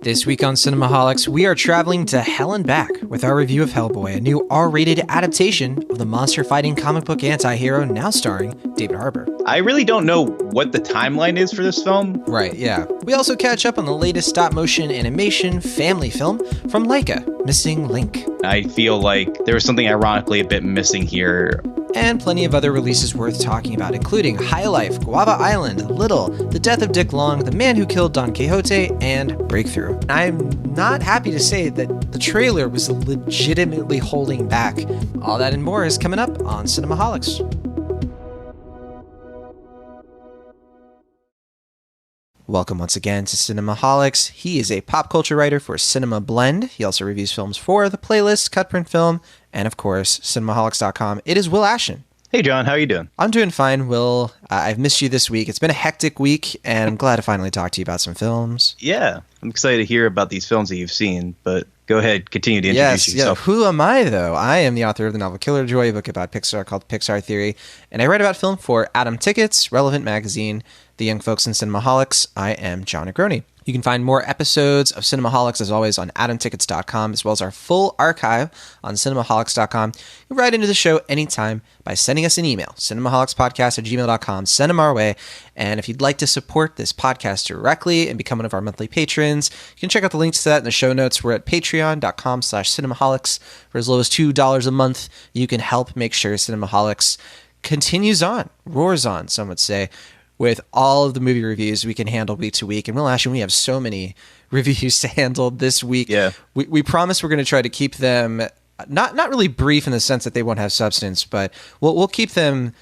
This week on Cinemaholics, we are traveling to hell and back with our review of Hellboy, a new R-rated adaptation of the monster-fighting comic book anti-hero now starring David Harbour. I really don't know what the timeline is for this film. Right, yeah. We also catch up on the latest stop-motion animation family film from LAIKA, Missing Link. I feel like there was something ironically a bit missing here. And plenty of other releases worth talking about, including High Life, Guava Island, Little, The Death of Dick Long, The Man Who Killed Don Quixote, and Breakthrough. I'm not happy to say that the trailer was legitimately holding back. All that and more is coming up on Cinemaholics. Welcome once again to Cinemaholics. He is a pop culture writer for Cinema Blend. He also reviews films for The Playlist, Cutprint Film, and of course, cinemaholics.com. It is Will Ashton. Hey, John, how are you doing? I'm doing fine, Will. I've missed you this week. It's been a hectic week, and I'm glad to finally talk to you about some films. Yeah, I'm excited to hear about these films that you've seen, but go ahead, continue to introduce yourself. Yeah. Who am I, though? I am the author of the novel Killer Joy, a book about Pixar called Pixar Theory, and I write about film for Atom Tickets, Relevant Magazine, The Young Folks in Cinemaholics. I am John Negroni. You can find more episodes of Cinemaholics, as always, on atomtickets.com, as well as our full archive on cinemaholics.com. You can write into the show anytime by sending us an email, cinemaholicspodcast@gmail.com. Send them our way. And if you'd like to support this podcast directly and become one of our monthly patrons, you can check out the links to that in the show notes. We're at patreon.com/cinemaholics. For as low as $2 a month, you can help make sure Cinemaholics continues on, roars on, some would say, with all of the movie reviews we can handle week to week. And Will Ashton, we have so many reviews to handle this week. Yeah. We promise we're going to try to keep them not really brief in the sense that they won't have substance, but we'll keep it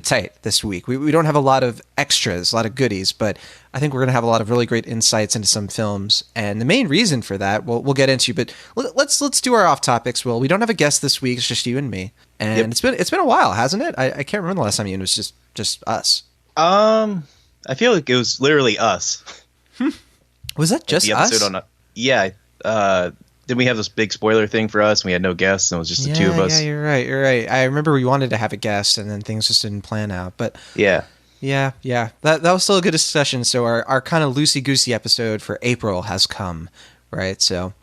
tight this week. We don't have a lot of extras, a lot of goodies, but I think we're going to have a lot of really great insights into some films. And the main reason for that, we'll get into, but let's do our off topics. Will, we don't have a guest this week. It's just you and me. And It's been a while, hasn't it? I can't remember the last time it was just us. I feel like it was literally us. Was that just us? Yeah. Didn't we have this big spoiler thing for us? And we had no guests, and it was just the two of us. Yeah, you're right. I remember we wanted to have a guest, and then things just didn't plan out. But yeah. That was still a good discussion. So our kind of loosey-goosey episode for April has come, right? So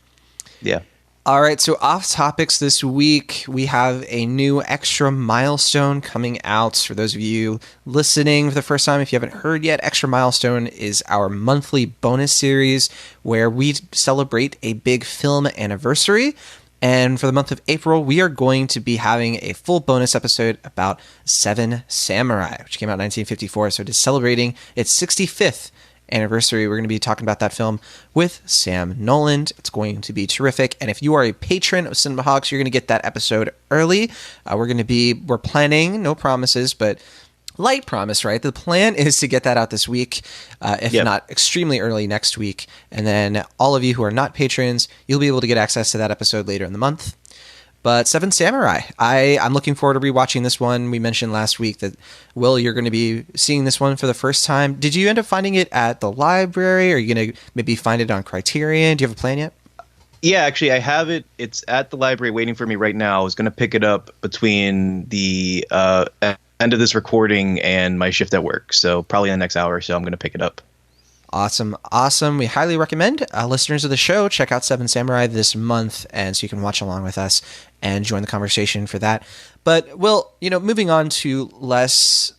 yeah. All right, so off topics this week, we have a new extra milestone coming out. For those of you listening for the first time, if you haven't heard yet, Extra Milestone is our monthly bonus series where we celebrate a big film anniversary. And for the month of April, we are going to be having a full bonus episode about Seven Samurai, which came out in 1954. So it is celebrating its 65th anniversary. We're going to be talking about that film with Sam Noland. It's going to be terrific. And if you are a patron of Cinemaholics, you're going to get that episode early. We're planning, no promises, but light promise, right? The plan is to get that out this week, if not extremely early next week. And then all of you who are not patrons, you'll be able to get access to that episode later in the month. But Seven Samurai, I'm looking forward to rewatching this one. We mentioned last week that, Will, you're going to be seeing this one for the first time. Did you end up finding it at the library? Or are you going to maybe find it on Criterion? Do you have a plan yet? Yeah, actually, I have it. It's at the library waiting for me right now. I was going to pick it up between the end of this recording and my shift at work. So probably in the next hour or so, I'm going to pick it up. Awesome. We highly recommend listeners of the show check out Seven Samurai this month, and so you can watch along with us and join the conversation for that. But Will, moving on to less,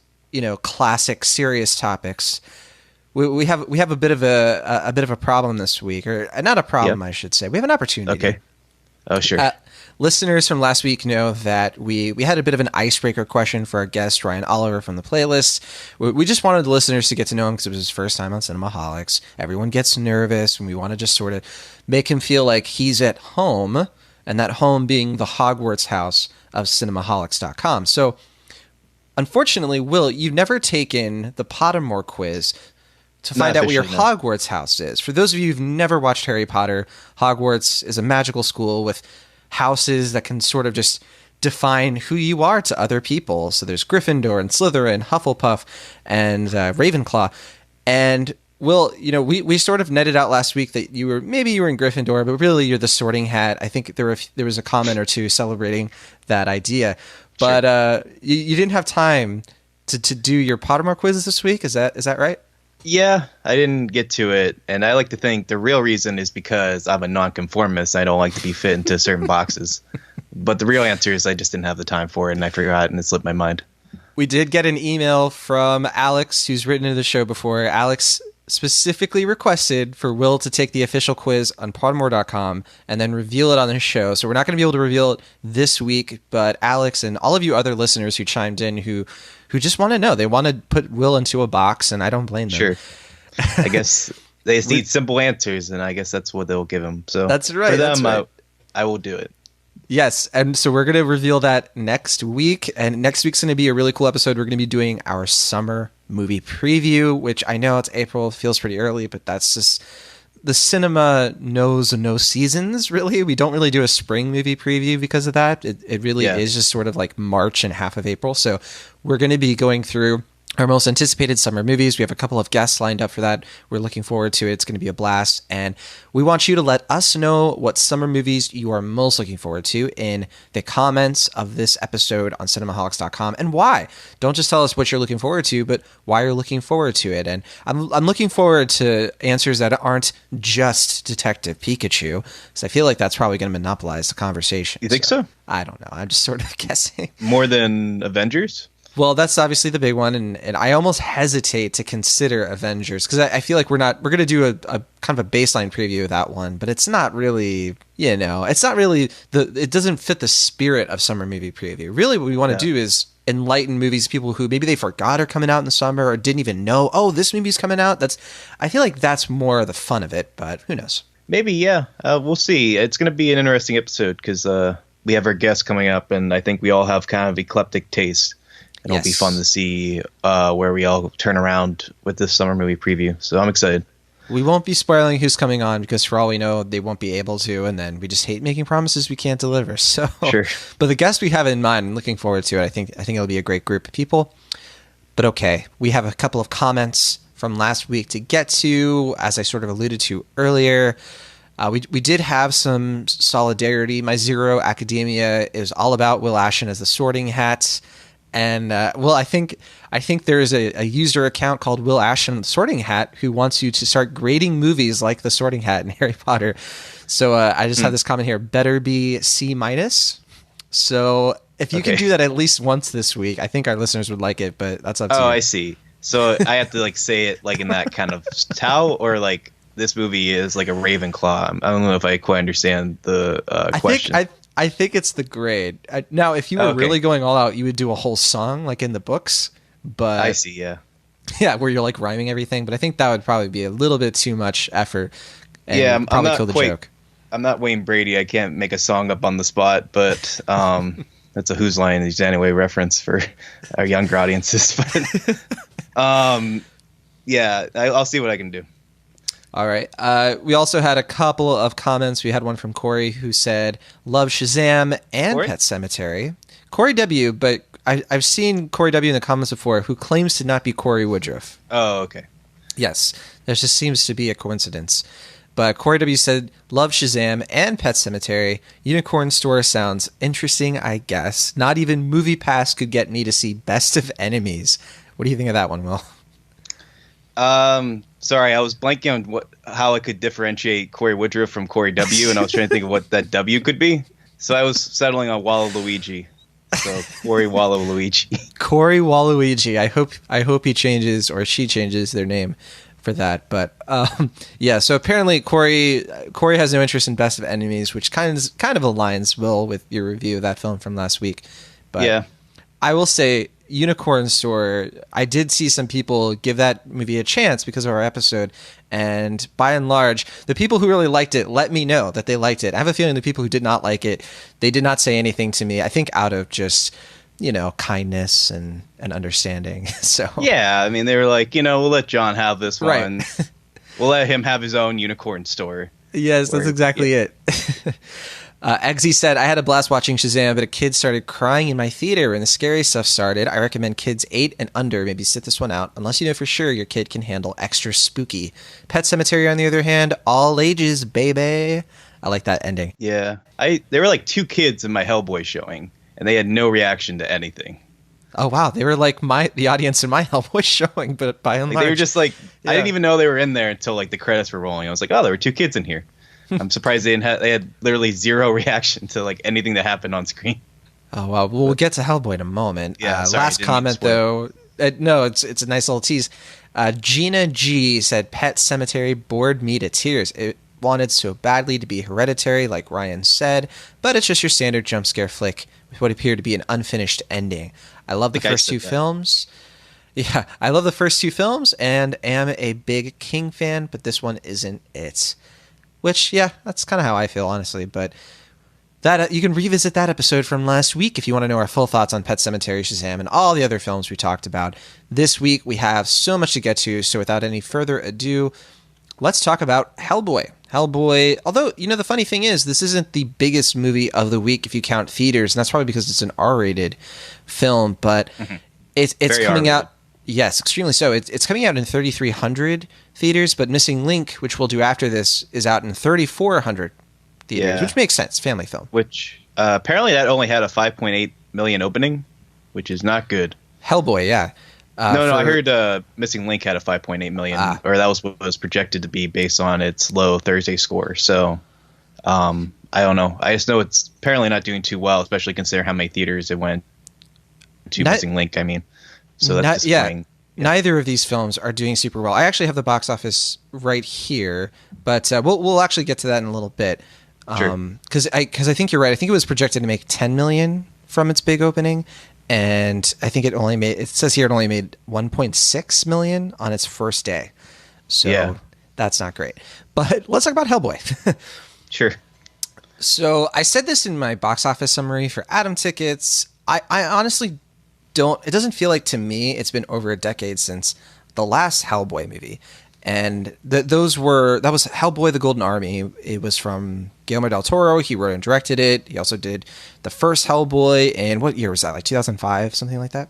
classic, serious topics, we have a bit of a problem this week, or not a problem, I should say. We have an opportunity. Okay. Oh, sure. Listeners from last week know that we had a bit of an icebreaker question for our guest, Ryan Oliver from The Playlist. We just wanted the listeners to get to know him because it was his first time on Cinemaholics. Everyone gets nervous, and we want to just sort of make him feel like he's at home, and that home being the Hogwarts house of cinemaholics.com. So, unfortunately, Will, you've never taken the Pottermore quiz to find out where your Hogwarts house is. For those of you who've never watched Harry Potter, Hogwarts is a magical school with houses that can sort of just define who you are to other people. So there's Gryffindor and Slytherin, Hufflepuff, and Ravenclaw. And Will, we sort of netted out last week that you were in Gryffindor, but really you're the Sorting Hat. I think there was a comment or two celebrating that idea, but sure. You didn't have time to do your Pottermore quizzes this week. Is that right? Yeah, I didn't get to it, and I like to think the real reason is because I'm a nonconformist. I don't like to be fit into certain boxes. But the real answer is I just didn't have the time for it, and I forgot, and it slipped my mind. We did get an email from Alex, who's written into the show before. Alex specifically requested for Will to take the official quiz on Podmore.com and then reveal it on the show. So we're not going to be able to reveal it this week, but Alex and all of you other listeners who chimed in who just want to know. They want to put Will into a box, and I don't blame them. Sure. I guess they just need simple answers, and I guess that's what they'll give him. So that's right. For them, that's right. I will do it. Yes, and so we're going to reveal that next week, and next week's going to be a really cool episode. We're going to be doing our summer movie preview, which I know it's April, feels pretty early, but that's just the cinema knows no seasons, really. We don't really do a spring movie preview because of that. It really is just sort of like March and half of April. So we're going to be going through our most anticipated summer movies. We have a couple of guests lined up for that. We're looking forward to it. It's going to be a blast. And we want you to let us know what summer movies you are most looking forward to in the comments of this episode on cinemaholics.com and why. Don't just tell us what you're looking forward to, but why you're looking forward to it. And I'm looking forward to answers that aren't just Detective Pikachu, because I feel like that's probably going to monopolize the conversation. You think so? I don't know. I'm just sort of guessing. More than Avengers? Well, that's obviously the big one, and I almost hesitate to consider Avengers because I feel like we're going to do a kind of a baseline preview of that one, but it's not really, it's not really it doesn't fit the spirit of summer movie preview. Really, what we want to do is enlighten movies, people who maybe they forgot are coming out in the summer or didn't even know, oh, this movie's coming out. I feel like that's more the fun of it, but who knows? Maybe, yeah. We'll see. It's going to be an interesting episode because we have our guests coming up, and I think we all have kind of eclectic taste. It'll be fun to see where we all turn around with this summer movie preview. So I'm excited. We won't be spoiling who's coming on because for all we know, they won't be able to. And then we just hate making promises we can't deliver. So, sure. But the guests we have in mind, I'm looking forward to it. I think it'll be a great group of people. But okay, we have a couple of comments from last week to get to, as I sort of alluded to earlier. We did have some solidarity. My Zero Academia is all about Will Ashton as the Sorting Hat. And I think there is a user account called Will Ashton the Sorting Hat who wants you to start grading movies like the Sorting Hat in Harry Potter. So I just have this comment here: better be C-. So if you can do that at least once this week, I think our listeners would like it. But that's up to you. Oh, I see. So I have to say it in that kind of style, or this movie is like a Ravenclaw. I don't know if I quite understand the question. I think it's the grade. Now, if you were really going all out, you would do a whole song like in the books. But I see, yeah. Yeah, where you're rhyming everything. But I think that would probably be a little bit too much effort. And probably kill the joke. I'm not Wayne Brady. I can't make a song up on the spot. But that's a Whose Line Is It Anyway reference for our younger audiences. But yeah, I'll see what I can do. All right. We also had a couple of comments. We had one from Corey who said, love Shazam and Pet Sematary. Corey W., but I've seen Corey W. in the comments before who claims to not be Corey Woodruff. Oh, okay. Yes. There just seems to be a coincidence. But Corey W. said, love Shazam and Pet Sematary. Unicorn Store sounds interesting, I guess. Not even MoviePass could get me to see Best of Enemies. What do you think of that one, Will? Sorry, I was blanking on how I could differentiate Corey Woodruff from Corey W, and I was trying to think of what that W could be. So I was settling on Waluigi. So Corey Waluigi. Corey Waluigi. I hope he changes or she changes their name for that. But yeah, so apparently Corey has no interest in Best of Enemies, which kind of aligns, Will, with your review of that film from last week. But yeah, I will say Unicorn Store, I did see some people give that movie a chance because of our episode, and by and large, the people who really liked it let me know that they liked it. I have a feeling the people who did not like it, they did not say anything to me, I think out of just, kindness and understanding. So yeah, I mean, they were like, we'll let John have this one. Right. We'll let him have his own Unicorn Store. Yes, that's exactly it. Eggsy said, I had a blast watching Shazam, but a kid started crying in my theater when the scary stuff started. I recommend kids 8 and under maybe sit this one out, unless you know for sure your kid can handle extra spooky. Pet Sematary, on the other hand, all ages, baby. I like that ending. Yeah. There were 2 kids in my Hellboy showing, and they had no reaction to anything. Oh wow, they were like the audience in my Hellboy showing, but by and Like, large, they were just like, yeah. I didn't even know they were in there until like the credits were rolling. I was like, oh, there were 2 kids in here. I'm surprised they had literally zero reaction to like anything that happened on screen. Oh well, we'll get to Hellboy in a moment. Yeah, sorry, last comment though. No, it's a nice little tease. Gina G said, "Pet Cemetery bored me to tears. It wanted so badly to be Hereditary, like Ryan said, but it's just your standard jump scare flick with what appeared to be an unfinished ending. I love the first 2 films. Yeah, I love the first 2 films and am a big King fan, but this one isn't it." Which, yeah, that's kind of how I feel, honestly. But that you can revisit that episode from last week if you want to know our full thoughts on Pet Sematary, Shazam, and all the other films we talked about. This week, we have so much to get to, so without any further ado, let's talk about Hellboy. Hellboy, although, the funny thing is, this isn't the biggest movie of the week if you count theaters, and that's probably because it's an R-rated film, but it's coming out... Yes, extremely so. It's coming out in 3,300 theaters, but Missing Link, which we'll do after this, is out in 3,400 theaters, which makes sense. Family film. Which apparently that only had a 5.8 million opening, which is not good. Hellboy, yeah. No, I heard Missing Link had a 5.8 million, or that was what was projected to be based on its low Thursday score. So I don't know. I just know it's apparently not doing too well, especially considering how many theaters it went to. Missing Link, I mean. So that's disappointing. Yeah. Neither of these films are doing super well. I actually have the box office right here, but we'll actually get to that in a little bit. Because I think you're right. I think it was projected to make 10 million from its big opening, and I think it says here it only made 1.6 million on its first day. So that's not great. But let's talk about Hellboy. Sure. So I said this in my box office summary for Atom tickets. I honestly it doesn't feel like to me it's been over a decade since the last Hellboy movie. And that was Hellboy the Golden Army. It was from Guillermo del Toro. He wrote and directed it. He also did the first Hellboy. And what year was that? Like 2005, something like that?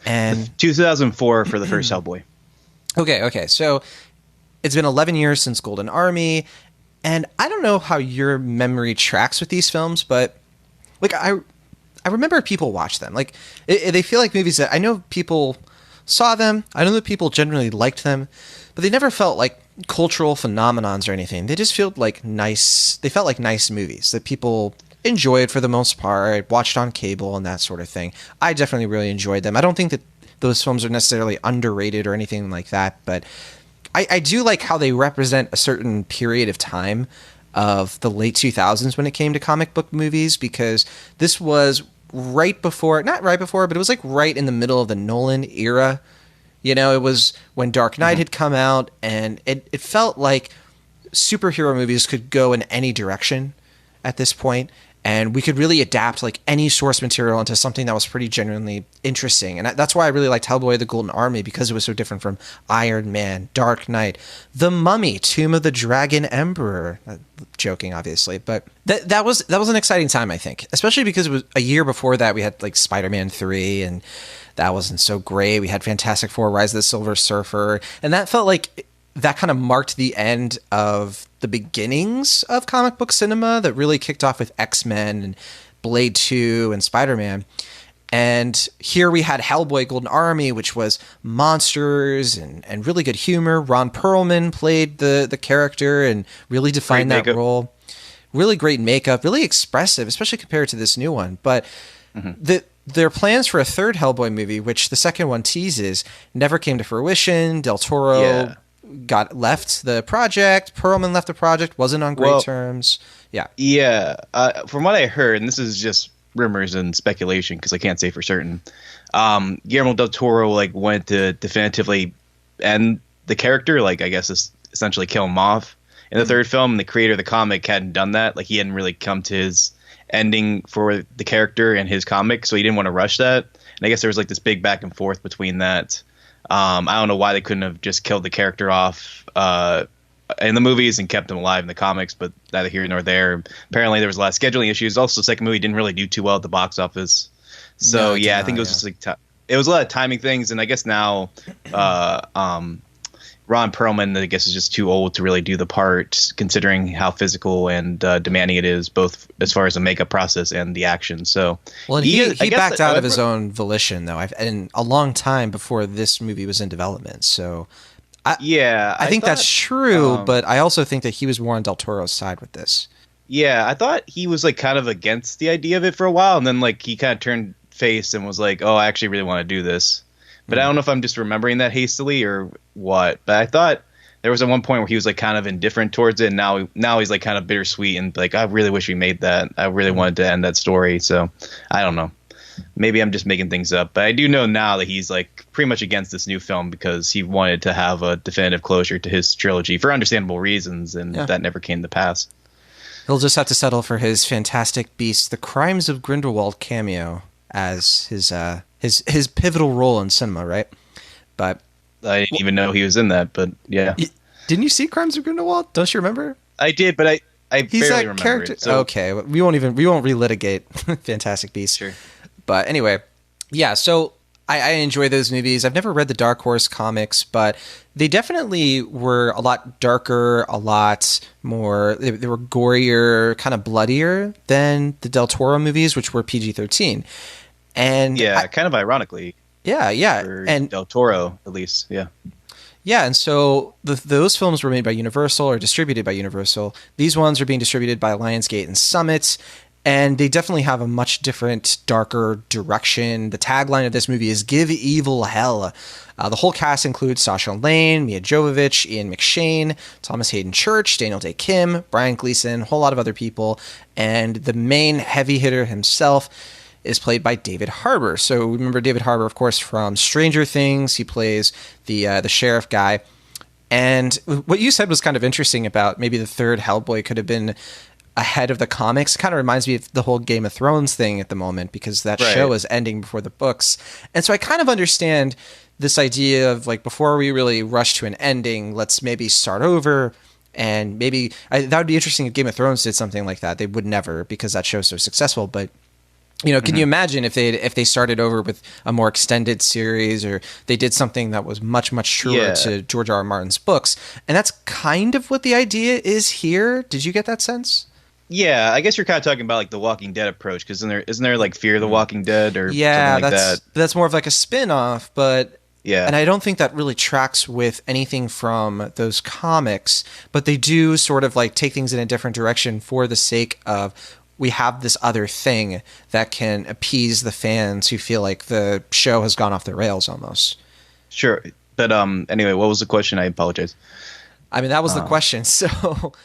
And 2004 for the first Hellboy. Okay. So it's been 11 years since Golden Army. And I don't know how your memory tracks with these films, but like I remember people watch them. Like they feel like movies that I know people saw them. I know that people generally liked them, but they never felt like cultural phenomenons or anything. They just felt like nice. They felt like nice movies that people enjoyed for the most part, watched on cable and that sort of thing. I definitely really enjoyed them. I don't think that those films are necessarily underrated or anything like that, but I do like how they represent a certain period of time of the late 2000s when it came to comic book movies, because this was not right before, but it was like right in the middle of the Nolan era. It was when Dark Knight had come out, and it felt like superhero movies could go in any direction at this point, and we could really adapt like any source material into something that was pretty genuinely interesting. And that's why I really liked Hellboy the Golden Army, because it was so different from Iron Man, Dark Knight, The Mummy, Tomb of the Dragon Emperor. Joking, obviously, but that was an exciting time, I think, especially because it was a year before that we had like Spider-Man 3, and that wasn't so great. We had Fantastic Four, Rise of the Silver Surfer, and that felt like that kind of marked the end of the beginnings of comic book cinema that really kicked off with X-Men and Blade 2 and Spider-Man. And here we had Hellboy Golden Army, which was monsters and really good humor. Ron Perlman played the character and really defined that role. Really great makeup, really expressive, especially compared to this new one. But their plans for a third Hellboy movie, which the second one teases, never came to fruition. Del Toro left the project. Perlman left the project, wasn't on great terms. Yeah. From what I heard, and this is just rumors and speculation because I can't say for certain, Guillermo del Toro went to definitively end the character, I guess essentially kill him off in the third film. And the creator of the comic hadn't done that. He hadn't really come to his ending for the character and his comic, so he didn't want to rush that. And I guess there was this big back and forth between that. I don't know why they couldn't have just killed the character off in the movies and kept him alive in the comics, but neither here nor there. Apparently there was a lot of scheduling issues. Also, the second movie didn't really do too well at the box office. So I think it was just it was a lot of timing things. And I guess now Ron Perlman, I guess, is just too old to really do the part, considering how physical and demanding it is, both as far as the makeup process and the action. So, well, and he backed out of his own volition, though, and a long time before this movie was in development. So, I think that's true, but I also think that he was more on Del Toro's side with this. Yeah, I thought he was like kind of against the idea of it for a while, and then like he kind of turned face and was like, "Oh, I actually really want to do this." But I don't know if I'm just remembering that hastily or what. But I thought there was at one point where he was like kind of indifferent towards it, and now he's like kind of bittersweet and like, I really wish we made that. I really wanted to end that story. So I don't know. Maybe I'm just making things up. But I do know now that he's like pretty much against this new film because he wanted to have a definitive closure to his trilogy for understandable reasons, and that never came to pass. He'll just have to settle for his Fantastic Beasts: The Crimes of Grindelwald cameo as his pivotal role in cinema, right? But I didn't even know he was in that, but yeah. Didn't you see Crimes of Grindelwald? Don't you remember? I did, but I he's barely that remember character. it. So. Okay, we won't relitigate Fantastic Beasts. Sure. But anyway, yeah, so I enjoy those movies. I've never read the Dark Horse comics, but they definitely were a lot darker, a lot more, they were gorier, kind of bloodier than the Del Toro movies, which were PG-13. And kind of ironically. Yeah. And Del Toro, at least, yeah. Yeah, and so those films were made by Universal or distributed by Universal. These ones are being distributed by Lionsgate and Summit, and they definitely have a much different, darker direction. The tagline of this movie is "Give Evil Hell." The whole cast includes Sasha Lane, Mia Jovovich, Ian McShane, Thomas Hayden Church, Daniel Day Kim, Brian Gleason, a whole lot of other people, and the main heavy hitter himself is played by David Harbour. So remember David Harbour, of course, from Stranger Things. He plays the sheriff guy. And what you said was kind of interesting about maybe the third Hellboy could have been ahead of the comics. It kind of reminds me of the whole Game of Thrones thing at the moment, because that show is ending before the books. And so I kind of understand this idea of like, before we really rush to an ending, let's maybe start over. And maybe that would be interesting if Game of Thrones did something like that. They would never, because that show's so successful. But can you imagine if they started over with a more extended series, or they did something that was much, much truer to George R. R. Martin's books? And that's kind of what the idea is here. Did you get that sense? Yeah, I guess you're kind of talking about like the Walking Dead approach, because isn't there like Fear the Walking Dead or something like that? That's more of like a spin-off, but yeah. And I don't think that really tracks with anything from those comics, but they do sort of like take things in a different direction for the sake of, we have this other thing that can appease the fans who feel like the show has gone off the rails almost. Sure. But anyway, what was the question? I apologize. I mean, that was the question. So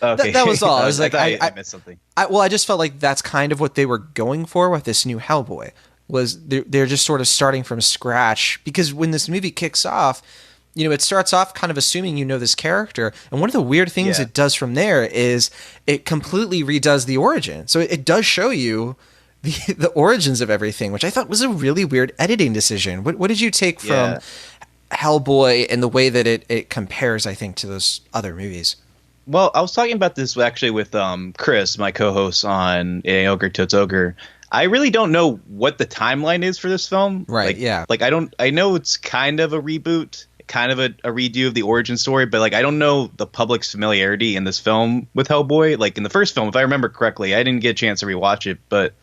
okay. that was all. I was like, I missed something. I just felt like that's kind of what they were going for with this new Hellboy. Was they're just sort of starting from scratch, because when this movie kicks off, it starts off kind of assuming you know this character, and one of the weird things it does from there is it completely redoes the origin. So it does show you the origins of everything, which I thought was a really weird editing decision. What did you take from Hellboy and the way that it compares, I think, to those other movies? Well, I was talking about this actually with Chris, my co-host on A Ogre Toots Ogre. I really don't know what the timeline is for this film. Right, I know it's kind of a reboot, kind of a redo of the origin story, but like I don't know the public's familiarity in this film with Hellboy. Like in the first film, if I remember correctly, I didn't get a chance to rewatch it, but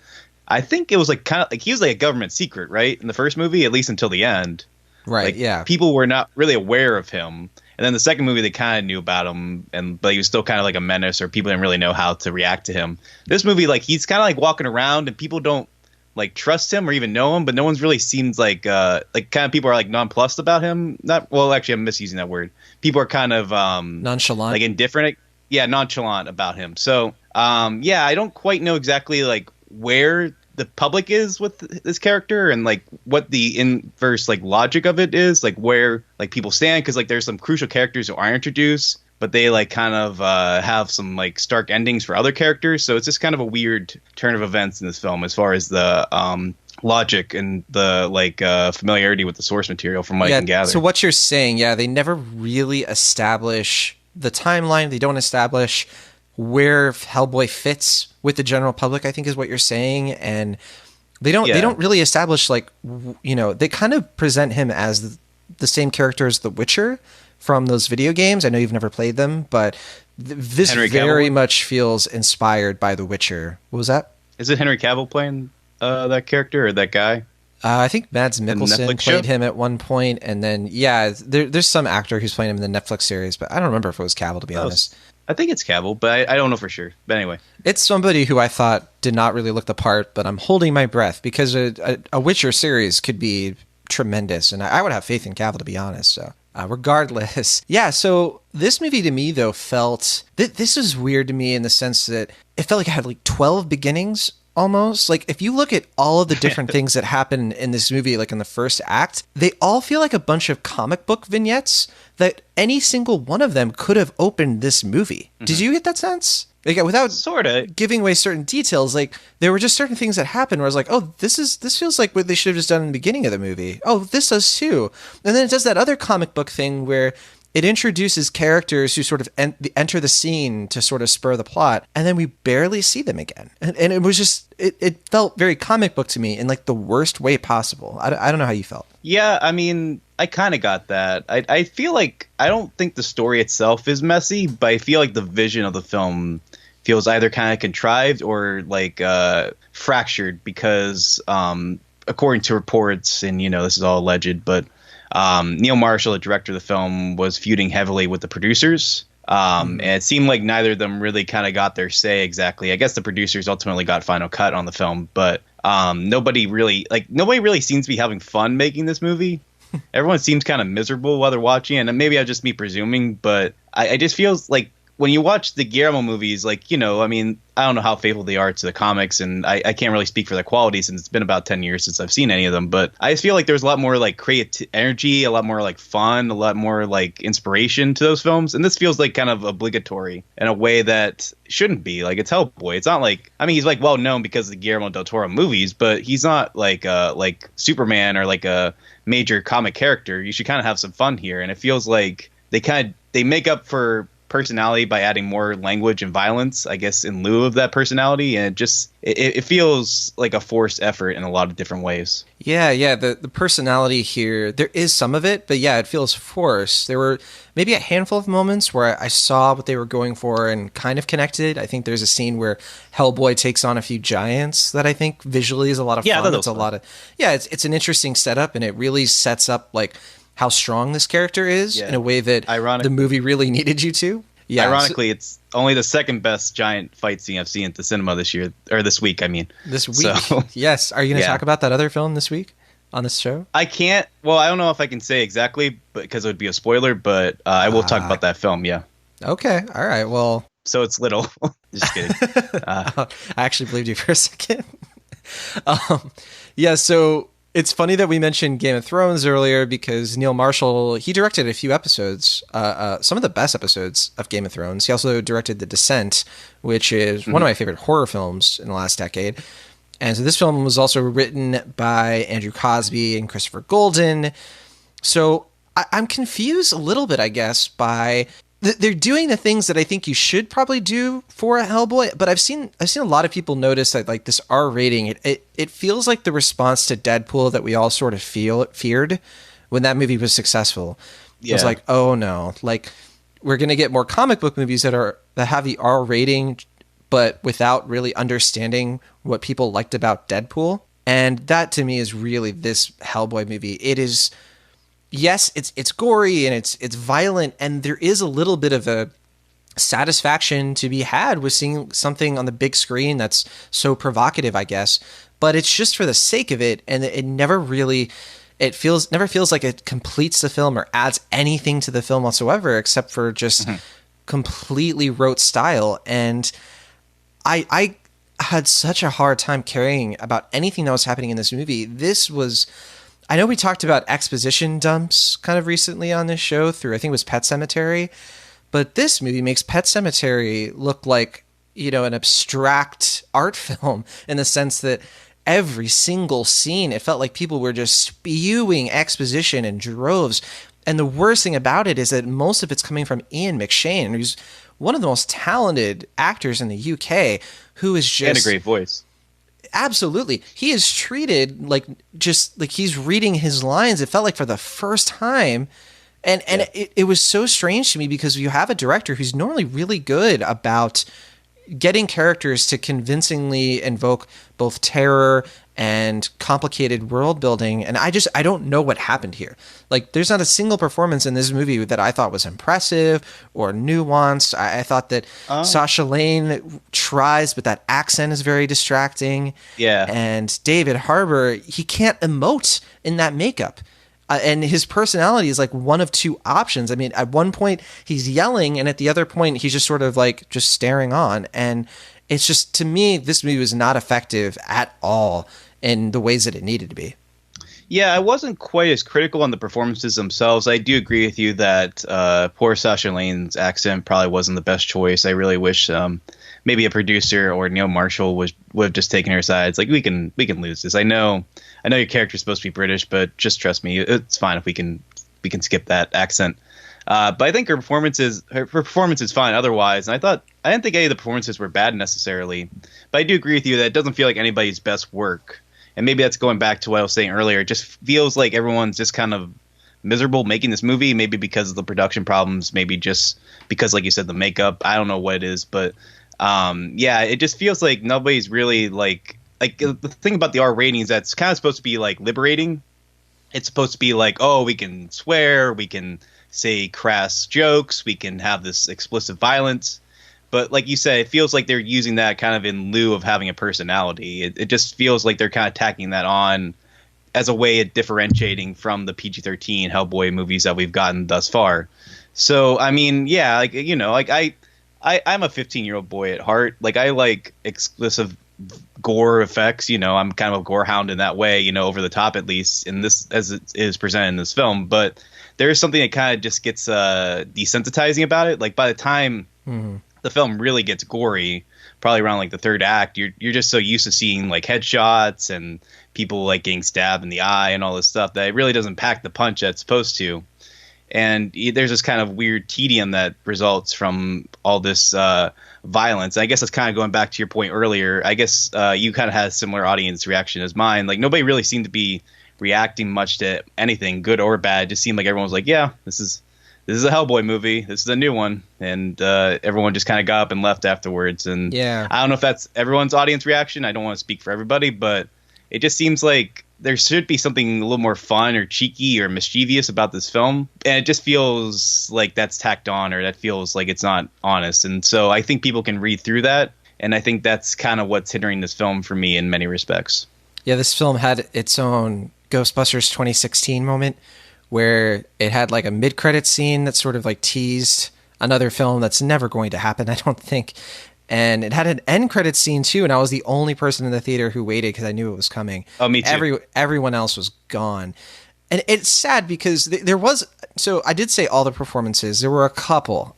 I think it was like kind of like he was like a government secret, right? In the first movie, at least until the end. Right, like, yeah. People were not really aware of him. And then the second movie, they kind of knew about him, but he was still kind of like a menace, or people didn't really know how to react to him. This movie, like he's kind of like walking around, and people don't like trust him or even know him, but no one's really seems like kind of people are like nonplussed about him. Actually, I'm misusing that word. People are kind of nonchalant, like indifferent. Yeah, nonchalant about him. So I don't quite know exactly like where the public is with this character, and like what the inverse like logic of it is, like where like people stand, because like there's some crucial characters who are introduced, but they like kind of have some like stark endings for other characters. So it's just kind of a weird turn of events in this film as far as the logic and the like familiarity with the source material, from what I can gather. So what you're saying, they never really establish the timeline. They don't establish where Hellboy fits with the general public, I think is what you're saying. And they don't really establish like, they kind of present him as the same character as The Witcher, from those video games. I know you've never played them, but this very much feels inspired by The Witcher. What was that? Is it Henry Cavill playing that character or that guy? I think Mads Mikkelsen played him at one point, and then there's some actor who's playing him in the Netflix series, but I don't remember if it was Cavill, to be honest. I think it's Cavill, but I don't know for sure. But anyway, it's somebody who I thought did not really look the part, but I'm holding my breath because a Witcher series could be tremendous, and I would have faith in Cavill, to be honest. So regardless, so this movie to me though felt this is weird to me in the sense that it felt like it had like 12 beginnings. Almost like if you look at all of the different things that happen in this movie, like in the first act, they all feel like a bunch of comic book vignettes that any single one of them could have opened this movie. Mm-hmm. Did you get that sense? Like, without sort of giving away certain details, like there were just certain things that happened where I was like, oh, this feels like what they should have just done in the beginning of the movie. Oh, this does too. And then it does that other comic book thing where it introduces characters who sort of enter the scene to sort of spur the plot, and then we barely see them again. And it was just, it felt very comic book to me in like the worst way possible. I don't know how you felt. Yeah, I mean, I kind of got that. I feel like, I don't think the story itself is messy, but I feel like the vision of the film feels either kind of contrived or like fractured because according to reports, and this is all alleged, but Neil Marshall, the director of the film, was feuding heavily with the producers. And it seemed like neither of them really kind of got their say exactly. I guess the producers ultimately got final cut on the film, but nobody really seems to be having fun making this movie. Everyone seems kind of miserable while they're watching it, and maybe I just me presuming, but I just feels like when you watch the Guillermo movies, like, I mean, I don't know how faithful they are to the comics, and I can't really speak for their quality since it's been about 10 years since I've seen any of them, but I just feel like there's a lot more like creative energy, a lot more like fun, a lot more like inspiration to those films, and this feels like kind of obligatory in a way that shouldn't be. Like, it's Hellboy. It's not like, I mean, he's like well known because of the Guillermo del Toro movies, but he's not like Superman or like a major comic character. You should kind of have some fun here, and it feels like they make up for personality by adding more language and violence, I guess, in lieu of that personality, and it feels like a forced effort in a lot of different ways. Yeah, the personality here, there is some of it, but yeah, it feels forced. There were maybe a handful of moments where I saw what they were going for and kind of connected. I think there's a scene where Hellboy takes on a few giants that I think visually is a lot of fun. It's an interesting setup, and it really sets up like how strong this character is in a way that the movie really needed you to. Yeah, ironically, it's only the second best giant fight scene I've seen at the cinema this week. I mean, this week. So, yes. Are you going to talk about that other film this week on this show? I can't. Well, I don't know if I can say exactly, because it would be a spoiler. But I will talk about that film. Yeah. Okay. All right. Well. So it's little. Just kidding. I actually believed you for a second. So. It's funny that we mentioned Game of Thrones earlier because Neil Marshall, he directed a few episodes, some of the best episodes of Game of Thrones. He also directed The Descent, which is one of my favorite horror films in the last decade. And so this film was also written by Andrew Cosby and Christopher Golden. So I'm confused a little bit, I guess, by... They're doing the things that I think you should probably do for a Hellboy, but I've seen a lot of people notice that like this R rating, it feels like the response to Deadpool that we all sort of feared when that movie was successful. Yeah. It was like, oh no, like we're gonna get more comic book movies that have the R rating, but without really understanding what people liked about Deadpool, and that to me is really this Hellboy movie. It is. Yes, it's gory and it's violent, and there is a little bit of a satisfaction to be had with seeing something on the big screen that's so provocative, I guess. But it's just for the sake of it, and it never feels like it completes the film or adds anything to the film whatsoever, except for just completely rote style. And I had such a hard time caring about anything that was happening in this movie. This was. I know we talked about exposition dumps kind of recently on this show through, I think it was Pet Sematary, but this movie makes Pet Sematary look like, an abstract art film in the sense that every single scene, it felt like people were just spewing exposition in droves. And the worst thing about it is that most of it's coming from Ian McShane, who's one of the most talented actors in the UK, who is just... And a great voice. Absolutely. He is treated like he's reading his lines. It felt like for the first time And it was so strange to me because you have a director who's normally really good about getting characters to convincingly invoke both terror and complicated world building. And I don't know what happened here. Like, there's not a single performance in this movie that I thought was impressive or nuanced. I thought that Sasha Lane tries, but that accent is very distracting. Yeah. And David Harbour, he can't emote in that makeup. And his personality is like one of two options. I mean, at one point he's yelling, and at the other point he's just sort of like just staring on. And it's just, to me, this movie was not effective at all in the ways that it needed to be. Yeah, I wasn't quite as critical on the performances themselves. I do agree with you that poor Sasha Lane's accent probably wasn't the best choice. I really wish maybe a producer or Neil Marshall would have just taken her side. It's like, we can lose this. I know your character's supposed to be British, but just trust me, it's fine if we can skip that accent. But I think her performance is fine otherwise. And I didn't think any of the performances were bad necessarily. But I do agree with you that it doesn't feel like anybody's best work. And maybe that's going back to what I was saying earlier. It just feels like everyone's just kind of miserable making this movie, maybe because of the production problems, maybe just because, like you said, the makeup. I don't know what it is, but yeah, it just feels like nobody's really like the thing about the R ratings that's kind of supposed to be like liberating. It's supposed to be like, oh, we can swear, we can say crass jokes, we can have this explicit violence. But like you said, it feels like they're using that kind of in lieu of having a personality. It just feels like they're kind of tacking that on as a way of differentiating from the PG-13 Hellboy movies that we've gotten thus far. So, I mean, yeah, like, you know, like I'm a 15-year-old boy at heart. Like, I like explicit gore effects. You know, I'm kind of a gore hound in that way, you know, over the top, at least in this, as it is presented in this film. But there is something that kind of just gets desensitizing about it. Like, by the time the film really gets gory, probably around like the third act, you're just so used to seeing like headshots and people like getting stabbed in the eye and all this stuff that it really doesn't pack the punch that it's supposed to. And there's this kind of weird tedium that results from all this violence. I guess that's kind of going back to your point earlier. I guess you kind of had a similar audience reaction as mine. Like, nobody really seemed to be reacting much to anything, good or bad. It just seemed like everyone was like, yeah, this is a Hellboy movie. This is a new one. And everyone just kind of got up and left afterwards. And yeah, I don't know if that's everyone's audience reaction. I don't want to speak for everybody, but it just seems like there should be something a little more fun or cheeky or mischievous about this film. And it just feels like that's tacked on, or that feels like it's not honest. And so I think people can read through that. And I think that's kind of what's hindering this film for me in many respects. Yeah, this film had its own Ghostbusters 2016 moment where it had like a mid-credit scene that sort of like teased another film that's never going to happen, I don't think. And it had an end credit scene too, and I was the only person in the theater who waited because I knew it was coming. Oh, me too. Everyone else was gone. And it's sad because there was... So I did say all the performances. There were a couple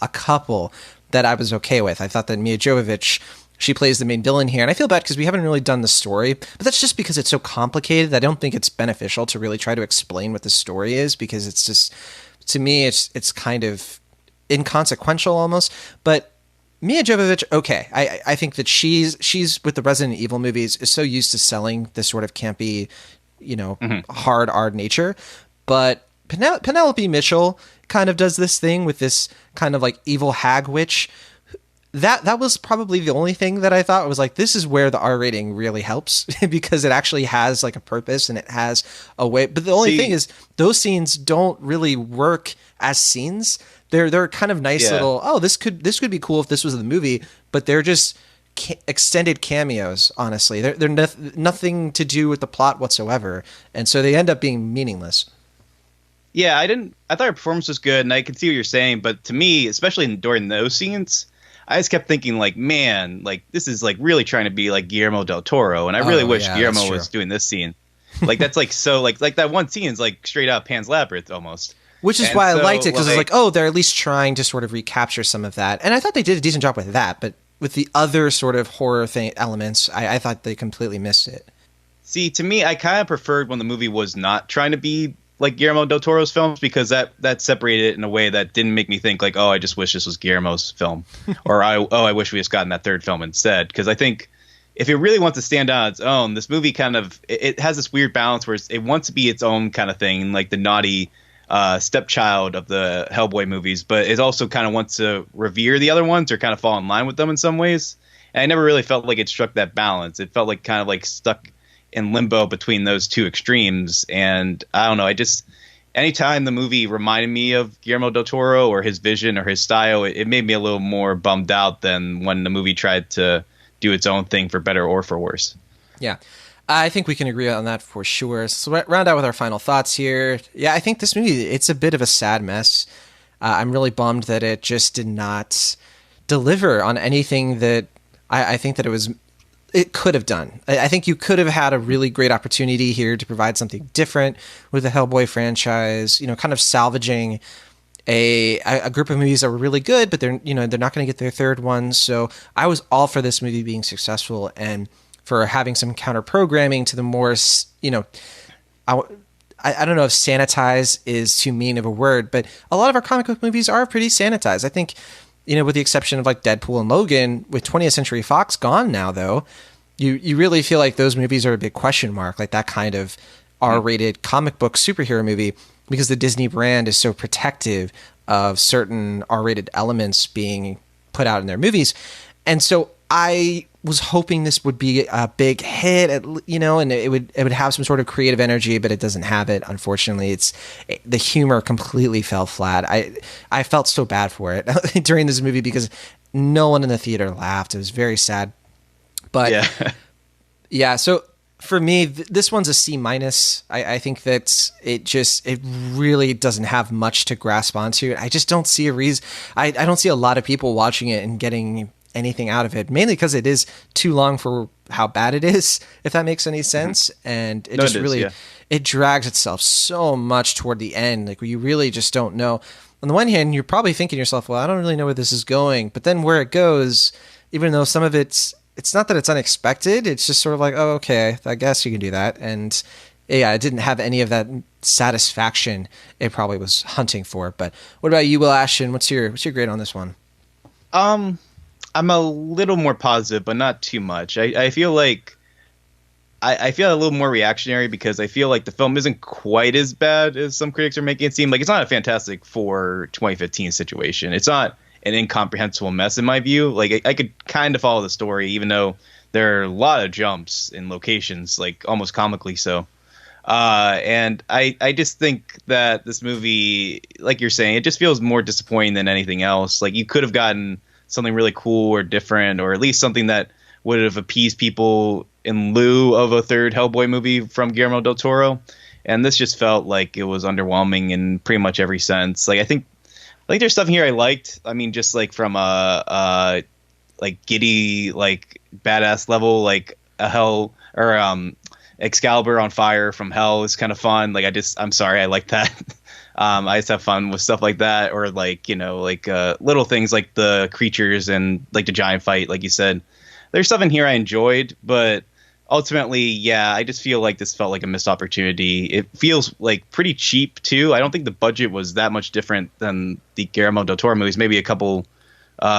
that I was okay with. I thought that Mia Jovovich, she plays the main villain here. And I feel bad because we haven't really done the story. But that's just because it's so complicated. I don't think it's beneficial to really try to explain what the story is, because it's just... To me, it's kind of inconsequential almost. But Mia Jovovich, okay. I think that she's with the Resident Evil movies is so used to selling this sort of campy, you know, hard nature. But Penelope Mitchell kind of does this thing with this kind of like evil hag witch. That was probably the only thing that I thought was like, this is where the R rating really helps because it actually has like a purpose and it has a way. But the only thing is those scenes don't really work as scenes. They're kind of nice little, oh, this could be cool if this was the movie, but they're just extended cameos, honestly. They're nothing to do with the plot whatsoever. And so they end up being meaningless. Yeah, I thought her performance was good, and I can see what you're saying, but to me, especially during those scenes, I just kept thinking, like, man, like, this is, like, really trying to be, like, Guillermo del Toro, and I really wish Guillermo was doing this scene. Like, that's, like, so, like that one scene is, like, straight out Pan's Labyrinth, almost. Which is why I liked it, because it's like, oh, they're at least trying to sort of recapture some of that. And I thought they did a decent job with that, but with the other sort of horror elements, I thought they completely missed it. See, to me, I kind of preferred when the movie was not trying to be like Guillermo del Toro's films, because that separated it in a way that didn't make me think like, oh, I just wish this was Guillermo's film, or I wish we just gotten that third film instead. Because I think if it really wants to stand out on its own, this movie kind of it has this weird balance where it wants to be its own kind of thing, like the naughty stepchild of the Hellboy movies, but it also kind of wants to revere the other ones or kind of fall in line with them in some ways. And I never really felt like it struck that balance. It felt like kind of like stuck in limbo between those two extremes. And I don't know, anytime the movie reminded me of Guillermo del Toro or his vision or his style, it made me a little more bummed out than when the movie tried to do its own thing for better or for worse. Yeah. I think we can agree on that for sure. So round out with our final thoughts here. Yeah, I think this movie, it's a bit of a sad mess. I'm really bummed that it just did not deliver on anything that I think that it could have done. I think you could have had a really great opportunity here to provide something different with the Hellboy franchise, kind of salvaging a group of movies that were really good, but they're not going to get their third one. So I was all for this movie being successful and for having some counter programming to the more, I don't know if sanitize is too mean of a word, but a lot of our comic book movies are pretty sanitized. I think, with the exception of like Deadpool and Logan, with 20th Century Fox gone now, though, you really feel like those movies are a big question mark, like that kind of R-rated comic book superhero movie, because the Disney brand is so protective of certain R-rated elements being put out in their movies. And so I was hoping this would be a big hit, and it would have some sort of creative energy, but it doesn't have it. Unfortunately, the humor completely fell flat. I felt so bad for it during this movie because no one in the theater laughed. It was very sad. But yeah. So for me, this one's a C-. I think that it really doesn't have much to grasp onto. I just don't see a reason. I don't see a lot of people watching it and getting anything out of it, mainly because it is too long for how bad it is, if that makes any sense. And it drags itself so much toward the end, like where you really just don't know. On the one hand, you're probably thinking to yourself, well, I don't really know where this is going, but then where it goes, even though some of it's not that it's unexpected, it's just sort of like, oh, okay, I guess you can do that. And yeah, it didn't have any of that satisfaction it probably was hunting for. But what about you, Will Ashton? What's your grade on this one? I'm a little more positive, but not too much. I feel like I feel a little more reactionary because I feel like the film isn't quite as bad as some critics are making it seem. Like, it's not a Fantastic Four 2015 situation. It's not an incomprehensible mess in my view. Like, I could kind of follow the story, even though there are a lot of jumps in locations, like almost comically so. And I just think that this movie, like you're saying, it just feels more disappointing than anything else. Like, you could have gotten something really cool or different, or at least something that would have appeased people in lieu of a third Hellboy movie from Guillermo del Toro. And this just felt like it was underwhelming in pretty much every sense. Like, I think there's stuff here I liked. I mean, just like from a like giddy, like badass level, like a Hell or Excalibur on fire from Hell is kind of fun. Like, I'm sorry, I like that. I just have fun with stuff like that, or like, little things like the creatures and like the giant fight, like you said. There's stuff in here I enjoyed, but ultimately, yeah, I just feel like this felt like a missed opportunity. It feels like pretty cheap too. I don't think the budget was that much different than the Guillermo del Toro movies, maybe a couple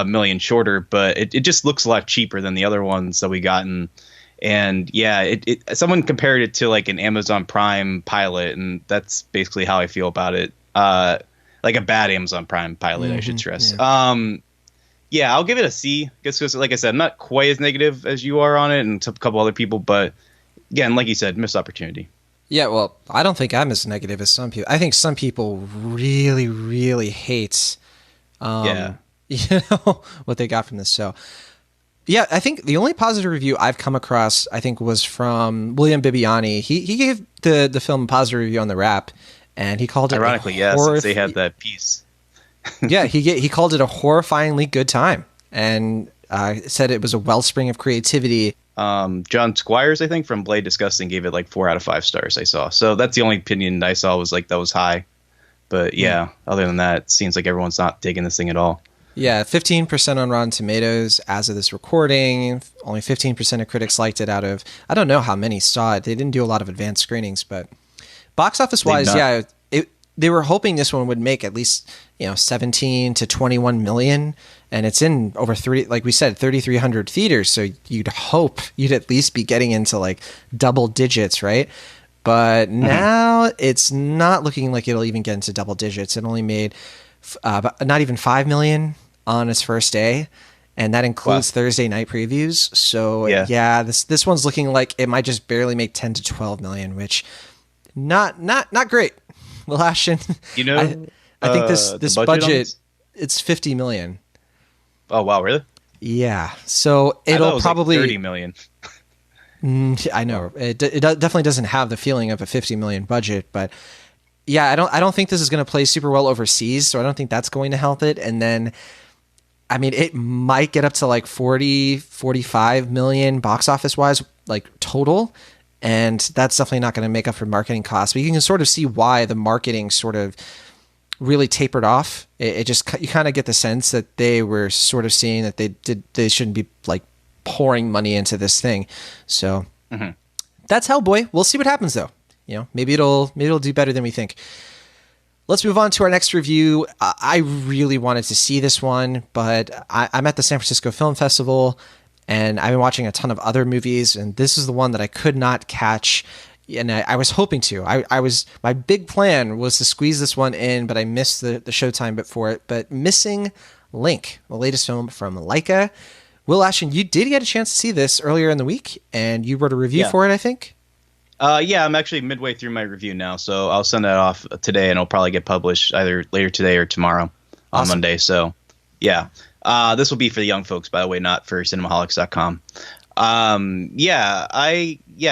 million shorter, but it just looks a lot cheaper than the other ones that we gotten. And yeah, someone compared it to like an Amazon Prime pilot, and that's basically how I feel about it. Like a bad Amazon Prime pilot, I should stress. Yeah. Yeah, I'll give it a C. Because, like I said, I'm not quite as negative as you are on it, and a couple other people. But again, like you said, missed opportunity. Yeah, well, I don't think I'm as negative as some people. I think some people really, really hate, what they got from this. So. Yeah, I think the only positive review I've come across, I think, was from William Bibiani. He gave the film a positive review on the Wrap, and he called it ironically, yes, they had that piece. Yeah, he called it a horrifyingly good time, and said it was a wellspring of creativity. John Squires, I think, from Blade Disgusting gave it like 4 out of 5 stars. I saw, so that's the only opinion I saw was like that was high. But yeah, other than that, it seems like everyone's not digging this thing at all. Yeah, 15% on Rotten Tomatoes as of this recording. Only 15% of critics liked it out of, I don't know how many saw it. They didn't do a lot of advanced screenings, but box office wise, yeah, they were hoping this one would make at least 17 to 21 million, and it's in over 3,300 theaters. So you'd hope you'd at least be getting into like double digits, right? but now it's not looking like it'll even get into double digits. It only made not even 5 million on its first day, and that includes Thursday night previews. So yeah, this one's looking like it might just barely make 10 to 12 million, which not great. Will Ashton, You know, I think this budget it's 50 million. Oh wow, really? Yeah, so it'll probably like 30 million. I know it definitely doesn't have the feeling of a 50 million budget, but yeah, I don't think this is going to play super well overseas, so I don't think that's going to help it. And then, I mean, it might get up to like 40, 45 million box office wise, like total, and that's definitely not going to make up for marketing costs. But you can sort of see why the marketing sort of really tapered off. It just, you kind of get the sense that they were sort of seeing that they shouldn't be like pouring money into this thing. So that's Hellboy. We'll see what happens though. You know, maybe it'll do better than we think. Let's move on to our next review. I really wanted to see this one, but I'm at the San Francisco Film Festival and I've been watching a ton of other movies, and this is the one that I could not catch. And I was hoping to. My big plan was to squeeze this one in, but I missed the showtime before it. But Missing Link, the latest film from LAIKA. Will Ashton, you did get a chance to see this earlier in the week, and you wrote a review for it, I think? Yeah, I'm actually midway through my review now, so I'll send that off today, and it'll probably get published either later today or tomorrow on Monday. So, yeah. This will be for the young folks, by the way, not for cinemaholics.com. I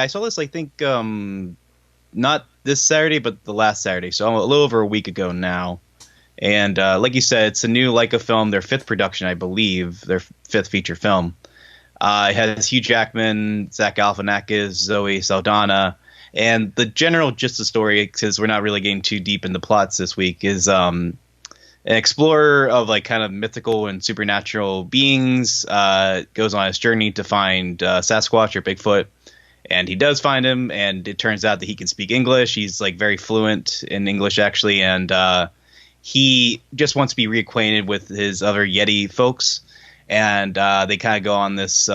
saw this, I think, not this Saturday, but the last Saturday, so a little over a week ago now. And like you said, it's a new LAIKA film, their fifth production, I believe, their fifth feature film. It has Hugh Jackman, Zach Galifianakis, Zoe Saldana, and the general gist of the story, because we're not really getting too deep into plots this week, is an explorer of like kind of mythical and supernatural beings goes on his journey to find Sasquatch or Bigfoot, and he does find him, and it turns out that he can speak English. He's like very fluent in English actually, and he just wants to be reacquainted with his other Yeti folks, and they kind of go on this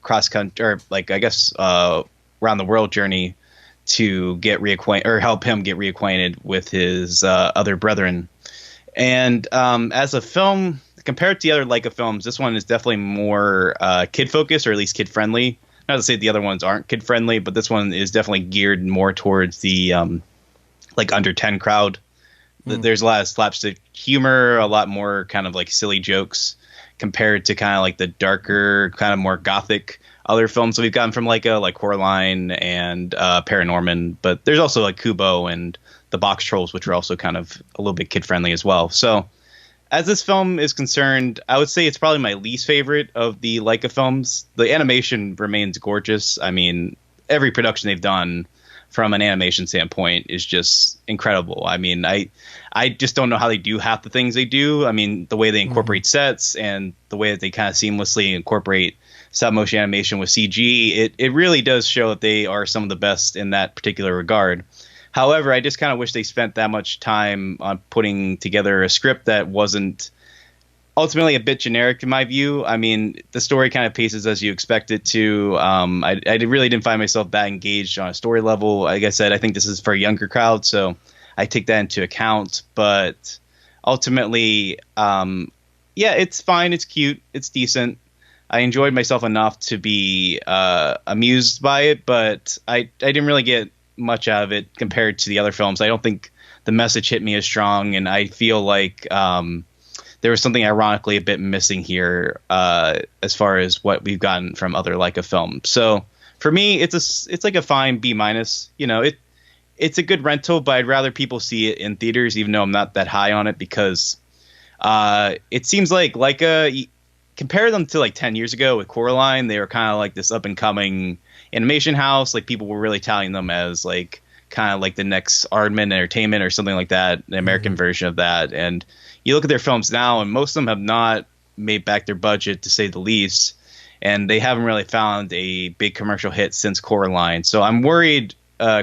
cross country, or like I guess around the world journey to get reacquainted or help him get reacquainted with his other brethren. And as a film, compared to the other LAIKA films, this one is definitely more kid focused, or at least kid friendly. Not to say the other ones aren't kid friendly, but this one is definitely geared more towards the like under 10 crowd. There's a lot of slapstick humor, a lot more kind of like silly jokes compared to kind of like the darker, kind of more gothic other films that we've gotten from LAIKA, like Coraline and Paranorman. But there's also like Kubo and the Box Trolls, which are also kind of a little bit kid friendly as well. So as this film is concerned, I would say it's probably my least favorite of the LAIKA films. The animation remains gorgeous. I mean, every production they've done from an animation standpoint is just incredible. I mean, I just don't know how they do half the things they do. I mean, the way they incorporate sets and the way that they kind of seamlessly incorporate stop motion animation with CG, it really does show that they are some of the best in that particular regard. However, I just kind of wish they spent that much time on putting together a script that wasn't ultimately a bit generic in my view. I mean, the story kind of paces as you expect it to. I really didn't find myself that engaged on a story level. Like I said, I think this is for a younger crowd, so I take that into account. But ultimately, it's fine. It's cute. It's decent. I enjoyed myself enough to be amused by it, but I didn't really get much out of it compared to the other films. I don't think the message hit me as strong, and I feel like there was something ironically a bit missing here as far as what we've gotten from other LAIKA films. So for me, it's like a fine B-. You know, it's a good rental, but I'd rather people see it in theaters, even though I'm not that high on it, because it seems like LAIKA, compare them to like 10 years ago with Coraline, they were kind of like this up and coming animation house. Like people were really touting them as like kind of like the next Aardman Entertainment or something like that, an American version of that. And you look at their films now, and most of them have not made back their budget, to say the least, and they haven't really found a big commercial hit since Coraline. So I'm worried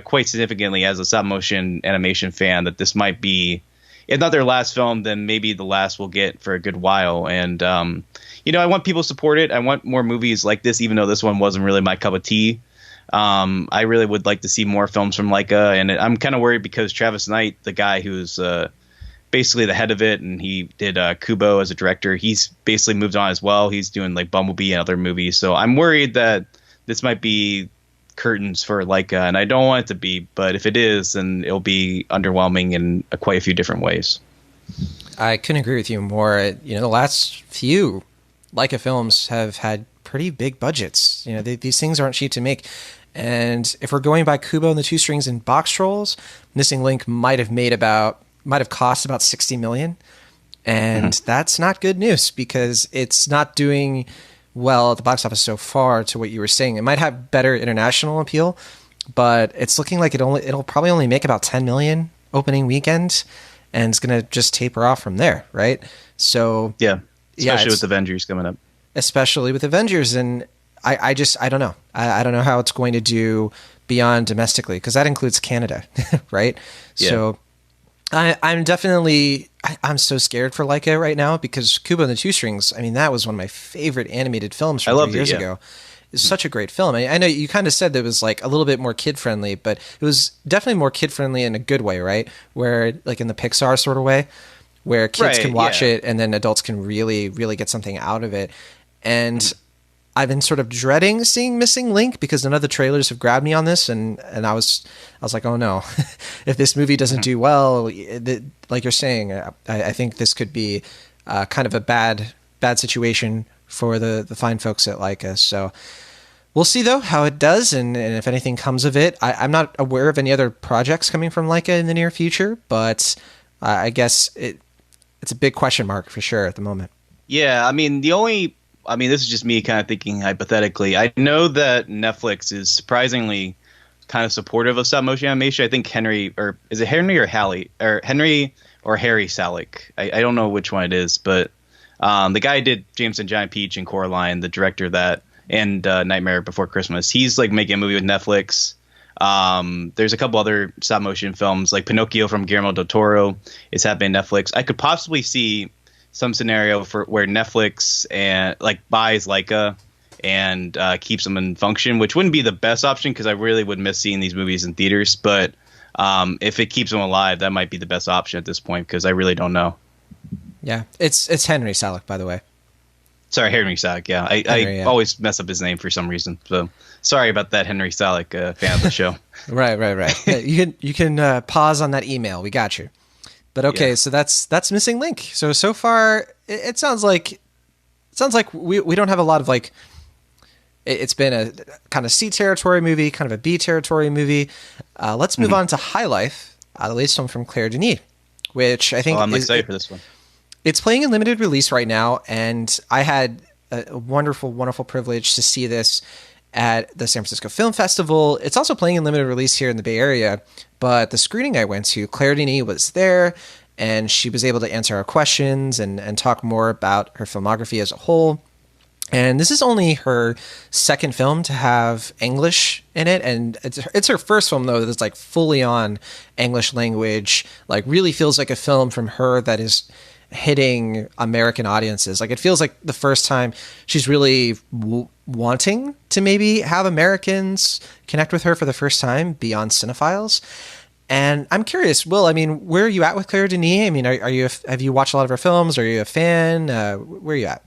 quite significantly as a stop motion animation fan that this might be, if not their last film, then maybe the last we'll get for a good while. And I want people to support it. I want more movies like this, even though this one wasn't really my cup of tea. I really would like to see more films from Leica, and I'm kind of worried because Travis Knight, the guy who's basically the head of it, and he did Kubo as a director, he's basically moved on as well. He's doing like Bumblebee and other movies, so I'm worried that this might be curtains for Leica, and I don't want it to be, but if it is, then it'll be underwhelming in quite a few different ways. I couldn't agree with you more. The last few Leica films have had pretty big budgets. These things aren't cheap to make. And if we're going by Kubo and the Two Strings and Box Trolls, Missing Link might have cost about $60 million. And that's not good news because it's not doing well at the box office so far to what you were saying. It might have better international appeal, but it's looking like it'll probably only make about 10 million opening weekend, and it's going to just taper off from there, right? So especially with Avengers coming up. Especially with Avengers, and I don't know. I don't know how it's going to do beyond domestically, because that includes Canada, right? Yeah. So I'm so scared for Leica right now, because Kubo and the Two Strings, I mean, that was one of my favorite animated films from 3 years ago. It's such a great film. I know you kind of said that it was like a little bit more kid friendly, but it was definitely more kid friendly in a good way, right? Where like in the Pixar sort of way, where kids can watch it and then adults can really, really get something out of it. And I've been sort of dreading seeing Missing Link because none of the trailers have grabbed me on this, and I was like, oh no, if this movie doesn't do well, like you're saying, I think this could be kind of a bad situation for the fine folks at Leica. So we'll see though how it does, and if anything comes of it. I'm not aware of any other projects coming from Leica in the near future, but I guess it's a big question mark for sure at the moment. Yeah, I mean, this is just me kind of thinking hypothetically. I know that Netflix is surprisingly kind of supportive of stop motion animation. I think Henry or Harry Salick. I don't know which one it is, but the guy who did James and Giant Peach and Coraline, the director of that, and Nightmare Before Christmas. He's like making a movie with Netflix. There's a couple other stop motion films like Pinocchio from Guillermo del Toro is happening on Netflix. I could possibly see some scenario for where Netflix and like buys Leica and keeps them in function, which wouldn't be the best option because I really would miss seeing these movies in theaters. But if it keeps them alive, that might be the best option at this point because I really don't know. Yeah, it's Henry Salick, by the way. Sorry, Henry Salick. Yeah, I always mess up his name for some reason. So sorry about that, Henry Salick, fan of the show. Right. Yeah, you can pause on that email. We got you. But okay, so that's Missing Link. So far, it sounds like we don't have a lot of like. It's been a kind of C territory movie, kind of a B territory movie. Let's move on to High Life, the latest one from Claire Denis, which I think I'm excited for this one. It's playing in limited release right now, and I had a wonderful, wonderful privilege to see this at the San Francisco Film Festival. It's also playing in limited release here in the Bay Area, but the screening I went to, Claire Denis was there, and she was able to answer our questions and talk more about her filmography as a whole. And this is only her second film to have English in it, and it's her first film, though, that's like fully on English language, like really feels like a film from her that is hitting American audiences. Like it feels like the first time she's really wanting to maybe have Americans connect with her for the first time beyond cinephiles. And I'm curious, Will, I mean, where are you at with Claire Denis? I mean, have you watched a lot of her films? Are you a fan? Where are you at?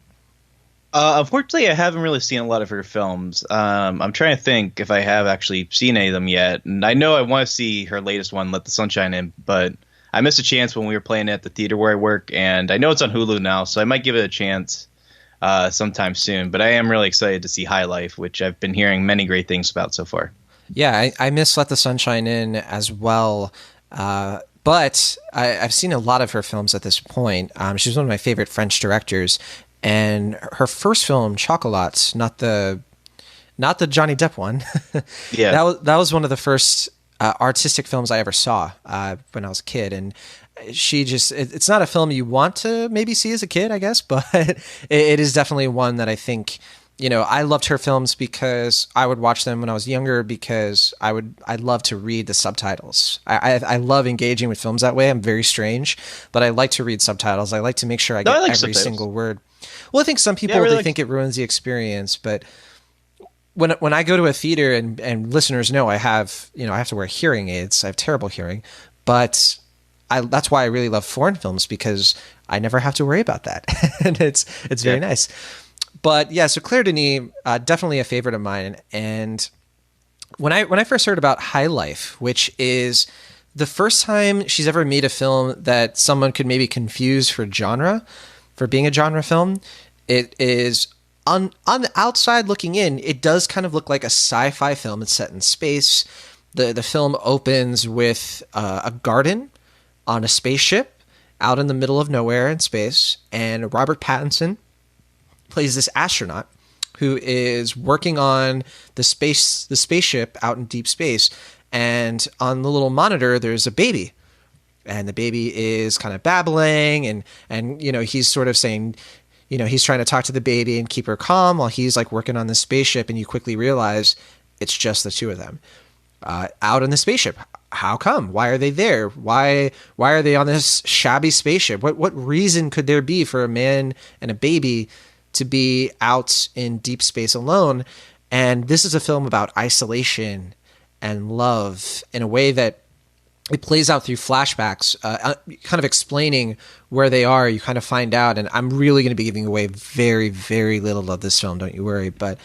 Unfortunately, I haven't really seen a lot of her films. I'm trying to think if I have actually seen any of them yet. And I know I want to see her latest one, Let the Sunshine In, but I missed a chance when we were playing it at the theater where I work, and I know it's on Hulu now, so I might give it a chance sometime soon. But I am really excited to see High Life, which I've been hearing many great things about so far. Yeah, I miss Let the Sunshine In as well, but I've seen a lot of her films at this point. She's one of my favorite French directors, and her first film, Chocolat, not the Johnny Depp one. Yeah, that was one of the first artistic films I ever saw when I was a kid, and she just it's not a film you want to maybe see as a kid, I guess, but it is definitely one that I think, I loved her films because I would watch them when I was younger because I'd love to read the subtitles. I love engaging with films that way. I'm very strange, but I like to read subtitles. I like to make sure I get every single word. Well, I think some people, they think it ruins the experience, but when I go to a theater, and listeners know I have to wear hearing aids. I have terrible hearing, but that's why I really love foreign films, because I never have to worry about that. And it's very nice. But yeah, so Claire Denis, definitely a favorite of mine. And when I first heard about High Life, which is the first time she's ever made a film that someone could maybe confuse for being a genre film, it is on the outside looking in, it does kind of look like a sci-fi film. It's set in space. The film opens with a garden on a spaceship out in the middle of nowhere in space, and Robert Pattinson plays this astronaut who is working on the spaceship out in deep space. And on the little monitor, there's a baby, and the baby is kind of babbling, and he's sort of saying, he's trying to talk to the baby and keep her calm while he's like working on the spaceship. And you quickly realize it's just the two of them out in the spaceship. How come? Why are they there? Why are they on this shabby spaceship? What reason could there be for a man and a baby to be out in deep space alone? And this is a film about isolation and love in a way that it plays out through flashbacks, kind of explaining where they are. You kind of find out, and I'm really going to be giving away very, very little of this film, don't you worry. But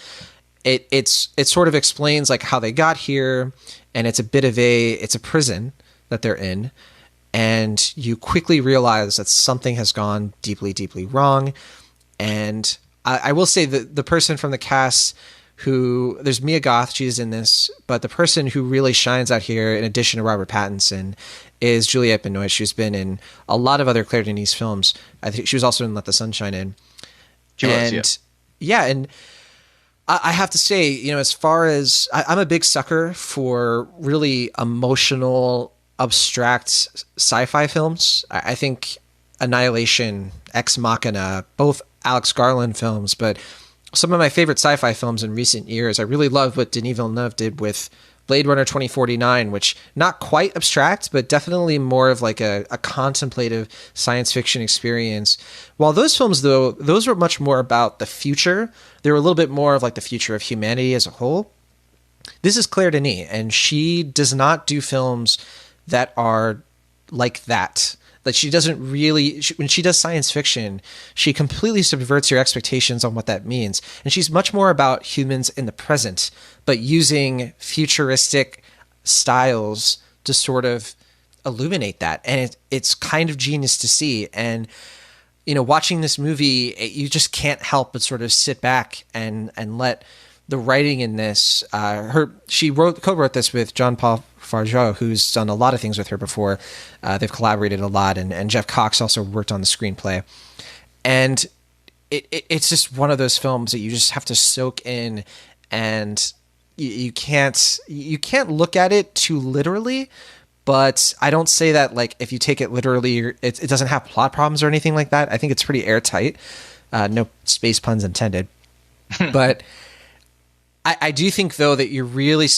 it sort of explains like how they got here, and it's a prison that they're in, and you quickly realize that something has gone deeply, deeply wrong. And I will say that the person from the cast there's Mia Goth, she's in this, but the person who really shines out here, in addition to Robert Pattinson, is Juliette Binoche. She's been in a lot of other Claire Denis films. I think she was also in Let the Sun Shine In. And I have to say, as far as I'm a big sucker for really emotional, abstract sci-fi films. I think Annihilation, Ex Machina, both Alex Garland films, but some of my favorite sci-fi films in recent years. I really love what Denis Villeneuve did with Blade Runner 2049, which not quite abstract, but definitely more of like a contemplative science fiction experience. While those films, though, those were much more about the future. They were a little bit more of like the future of humanity as a whole. This is Claire Denis, and she does not do films that are like that. That she doesn't really, when she does science fiction, she completely subverts your expectations on what that means. And she's much more about humans in the present, but using futuristic styles to sort of illuminate that. And it's kind of genius to see. And, watching this movie, you just can't help but sort of sit back and let the writing in this, she co-wrote this with Jean-Paul Fargeau, who's done a lot of things with her before. They've collaborated a lot, and Jeff Cox also worked on the screenplay. And it's just one of those films that you just have to soak in, and you can't look at it too literally. But I don't say that like if you take it literally, it doesn't have plot problems or anything like that. I think it's pretty airtight. No space puns intended. But I do think though that you're really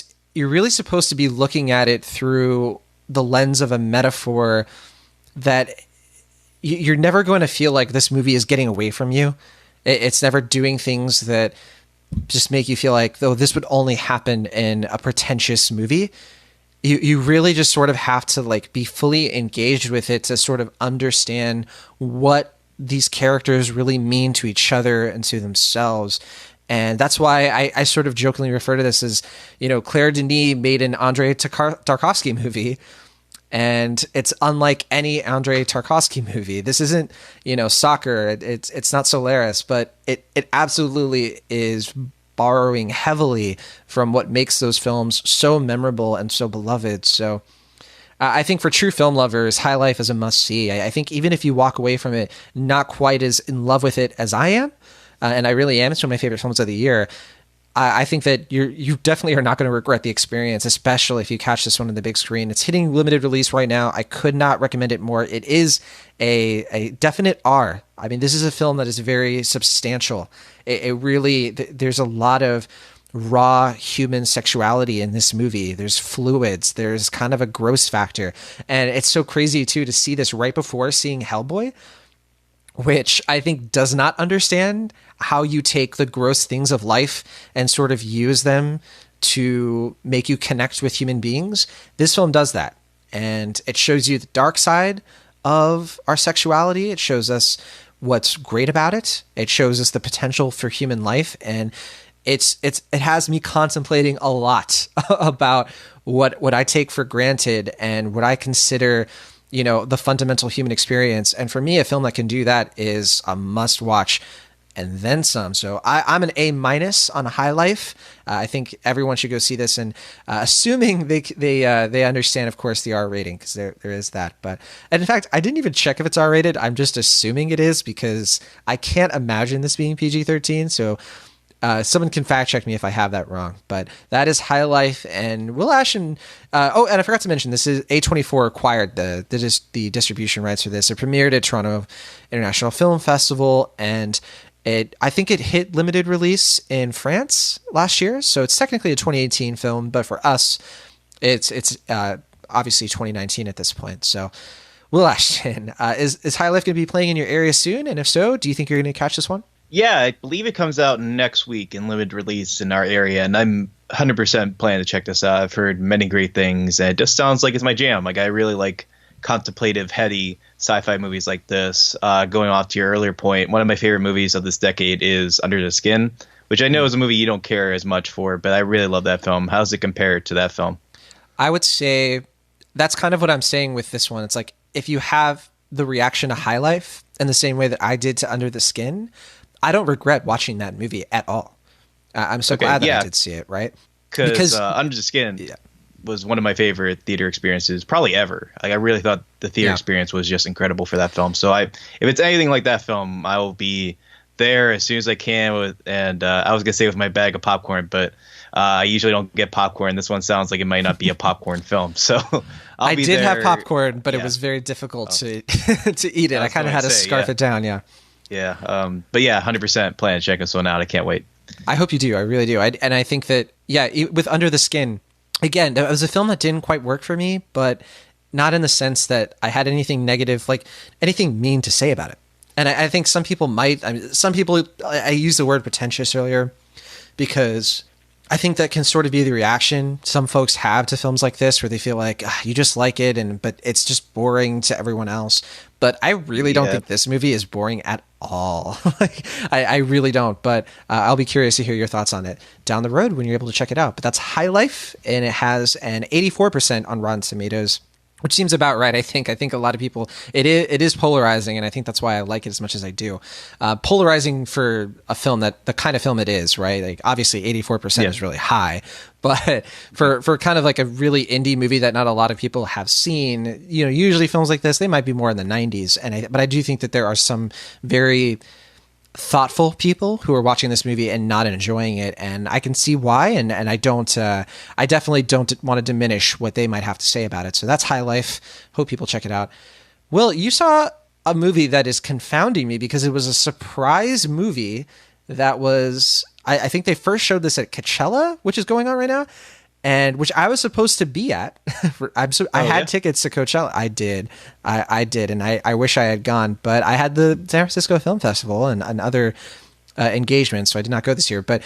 supposed to be looking at it through the lens of a metaphor that you're never going to feel like this movie is getting away from you. It's never doing things that just make you feel like, though, this would only happen in a pretentious movie. You really just sort of have to like be fully engaged with it to sort of understand what these characters really mean to each other and to themselves. And that's why I sort of jokingly refer to this as, Claire Denis made an Andrei Tarkovsky movie, and it's unlike any Andrei Tarkovsky movie. This isn't, soccer. It's not Solaris, but it absolutely is borrowing heavily from what makes those films so memorable and so beloved. So I think for true film lovers, High Life is a must-see. I think even if you walk away from it not quite as in love with it as I am, and I really am, it's one of my favorite films of the year, I think that you definitely are not going to regret the experience, especially if you catch this one on the big screen. It's hitting limited release right now. I could not recommend it more. It is a definite R. I mean, this is a film that is very substantial. It really, there's a lot of raw human sexuality in this movie. There's fluids. There's kind of a gross factor. And it's so crazy, too, to see this right before seeing Hellboy, which I think does not understand how you take the gross things of life and sort of use them to make you connect with human beings. This film does that. And it shows you the dark side of our sexuality. It shows us what's great about it. It shows us the potential for human life. And it has me contemplating a lot about what I take for granted and what I consider, the fundamental human experience. And for me, a film that can do that is a must watch and then some. So I'm an A- on High Life. I think everyone should go see this, and assuming they understand, of course, the R rating, because there is that. And in fact, I didn't even check if it's R rated. I'm just assuming it is because I can't imagine this being PG-13. So someone can fact check me if I have that wrong. But that is High Life, and Will Ashton. And I forgot to mention, this is A24 acquired the distribution rights for this. It premiered at Toronto International Film Festival, and I think it hit limited release in France last year, so it's technically a 2018 film, but for us, it's obviously 2019 at this point. So, Will Ashton, is High Life going to be playing in your area soon? And if so, do you think you're going to catch this one? Yeah, I believe it comes out next week in limited release in our area, and I'm 100% planning to check this out. I've heard many great things, and it just sounds like it's my jam. Like, I really like contemplative, heady sci-fi movies like this. Going off to your earlier point, one of my favorite movies of this decade is Under the Skin, which I know is a movie you don't care as much for, but I really love that film. How does it compare to that film? I would say that's kind of what I'm saying with this one. It's like, if you have the reaction to High Life in the same way that I did to Under the Skin, I don't regret watching that movie at all. I'm so glad that I did see it, right? Because Under the Skin was one of my favorite theater experiences probably ever. Like, I really thought the theater experience was just incredible for that film. So if it's anything like that film, I will be there as soon as I can I was gonna say with my bag of popcorn, but I usually don't get popcorn. This one sounds like it might not be a popcorn film, so I did have popcorn, but it was very difficult to eat it. I kind of had to scarf it down. But 100% plan to check this one out. I can't wait. I hope you do. I really do. And I think that with Under the Skin, again, it was a film that didn't quite work for me, but not in the sense that I had anything negative, like anything mean to say about it. And I think some people might. I used the word pretentious earlier because I think that can sort of be the reaction some folks have to films like this, where they feel like you just like it, but it's just boring to everyone else. But I really don't think this movie is boring at all. I really don't. But I'll be curious to hear your thoughts on it down the road when you're able to check it out. But that's High Life, and it has an 84% on Rotten Tomatoes, which seems about right. I think a lot of people, it is polarizing, and I think that's why I like it as much as I do. Polarizing for a film that the kind of film it is, right? Like, obviously 84% is really high, but for kind of like a really indie movie that not a lot of people have seen, usually films like this, they might be more in the 90s. But I do think that there are some very thoughtful people who are watching this movie and not enjoying it, and I can see why, and I definitely don't want to diminish what they might have to say about it. So that's High Life. Hope people check it out. Will, you saw a movie that is confounding me because it was a surprise movie that was, I think they first showed this at Coachella, which is going on right now, and which I was supposed to be at. I had tickets to Coachella. I did. I did. And I wish I had gone, but I had the San Francisco Film Festival and other engagements, so I did not go this year. But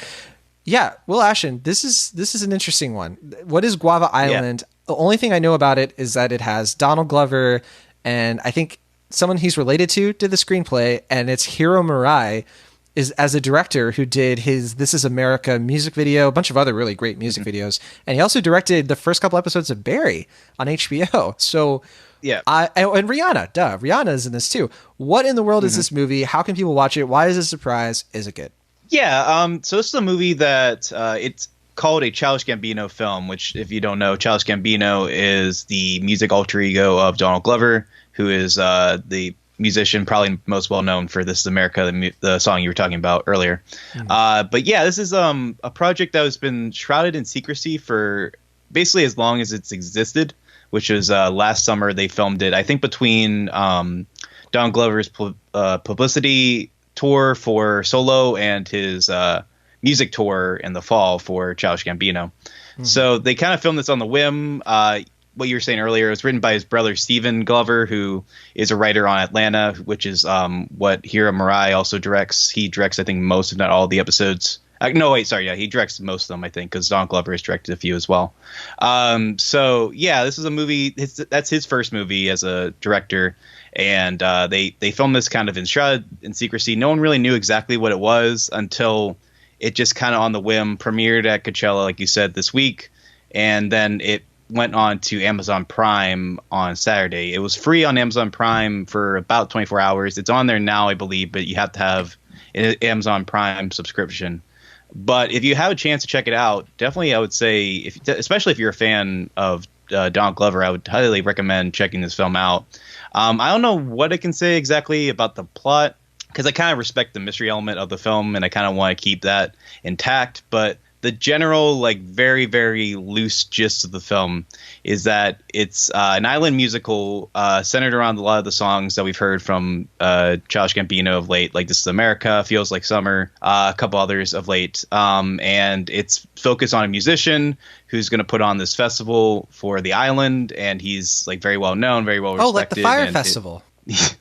yeah, Will Ashton, this is an interesting one. What is Guava Island? The only thing I know about it is that it has Donald Glover, and I think someone he's related to did the screenplay, and it's Hiro Murai, is as a director who did his This Is America music video, a bunch of other really great music videos. And he also directed the first couple episodes of Barry on HBO. So and Rihanna, Rihanna is in this too. What in the world is this movie? How can people watch it? Why is it a surprise? Is it good? Yeah. So this is a movie that it's called a Childish Gambino film, which, if you don't know, Childish Gambino is the music alter ego of Donald Glover, who is the musician probably most well known for This Is America, the song you were talking about earlier. But yeah, this is a project that has been shrouded in secrecy for basically as long as it's existed, which was last summer. They filmed it, I think, between Don Glover's publicity tour for Solo and his music tour in the fall for Childish Gambino. So they kind of filmed this on the whim. what you were saying earlier. It was written by his brother Stephen Glover, who is a writer on Atlanta, which is what Hiro Murai also directs. He directs, I think, most, if not all, of the episodes. No, wait, sorry. Yeah, he directs most of them, I think, because Don Glover has directed a few as well. So, yeah, this is a movie. That's his first movie as a director. And they filmed this kind of in secrecy. No one really knew exactly what it was until it just kind of on the whim premiered at Coachella, like you said, this week. And then it went on to Amazon Prime on Saturday. It was free on Amazon Prime for about 24 hours. It's on there now, I believe, but you have to have an Amazon Prime subscription. But if you have a chance to check it out, definitely I would say, especially if you're a fan of Don Glover, I would highly recommend checking this film out. I don't know what I can say exactly about the plot, because I kind of respect the mystery element of the film, and I kind of want to keep that intact. But the general, like, very, very loose gist of the film is that it's an island musical centered around a lot of the songs that we've heard from Childish Gambino of late, like This Is America, Feels Like Summer, a couple others of late. And it's focused on a musician who's going to put on this festival for the island, and he's, like, very well known, very well respected. Oh, like the Fire Festival.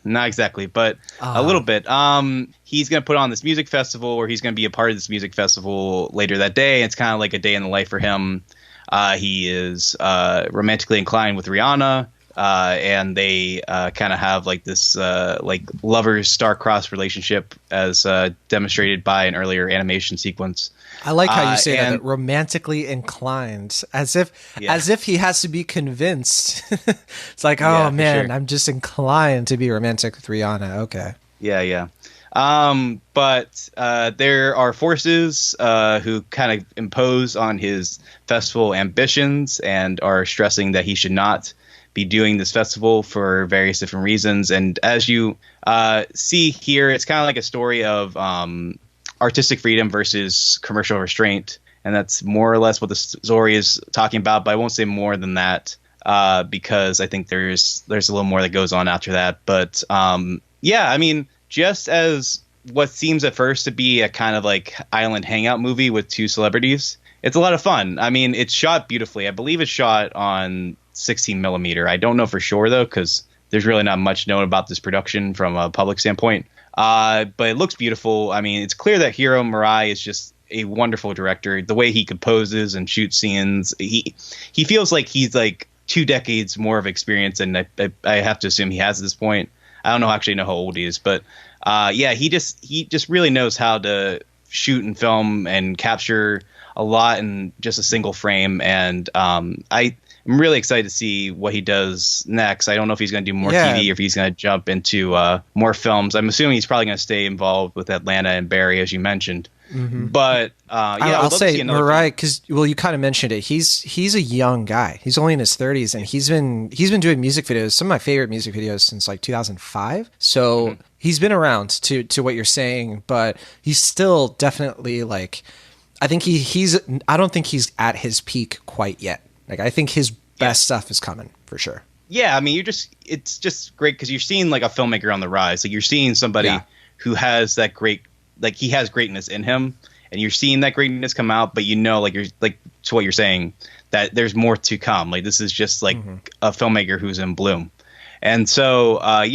Not exactly, but a little bit. He's going to put on this music festival, or he's going to be a part of this music festival later that day. It's kind of like a day in the life for him. He is romantically inclined with Rihanna, and they kind of have like this like lovers star-crossed relationship, as demonstrated by an earlier animation sequence. I like how you say that, romantically inclined, as if he has to be convinced. It's like, oh man, sure. I'm just inclined to be romantic with Rihanna. Okay. Yeah. But there are forces who kind of impose on his festival ambitions and are stressing that he should not be doing this festival for various different reasons. And as you see here, it's kind of like a story of artistic freedom versus commercial restraint, and that's more or less what the story is talking about. But I won't say more than that because I think there's a little more that goes on after that. But yeah, I mean, just as what seems at first to be a kind of like island hangout movie with two celebrities, it's a lot of fun. I mean, it's shot beautifully. I believe it's shot on 16 millimeter. I don't know for sure though, because there's really not much known about this production from a public standpoint. But it looks beautiful. I mean, it's clear that Hiro Murai is just a wonderful director. The way he composes and shoots scenes, he feels like he's like 2 decades more of experience, and I have to assume he has at this point. I don't actually know how old he is, but yeah, he just really knows how to shoot and film and capture a lot in just a single frame. And I'm really excited to see what he does next. I don't know if he's going to do more TV or if he's going to jump into more films. I'm assuming he's probably going to stay involved with Atlanta and Barry, as you mentioned. Mm-hmm. But I'll say Murai, because you kind of mentioned it. He's a young guy. He's only in his 30s, and he's been doing music videos. Some of my favorite music videos since like 2005. So he's been around to what you're saying, but he's still definitely like. I think I don't think he's at his peak quite yet. Like, I think his best stuff is coming for sure. Yeah, I mean, it's just great because you're seeing like a filmmaker on the rise. Like, you're seeing somebody who has that great, like, he has greatness in him, and you're seeing that greatness come out. But like you're like to what you're saying, that there's more to come. Like, this is just like a filmmaker who's in bloom. And so I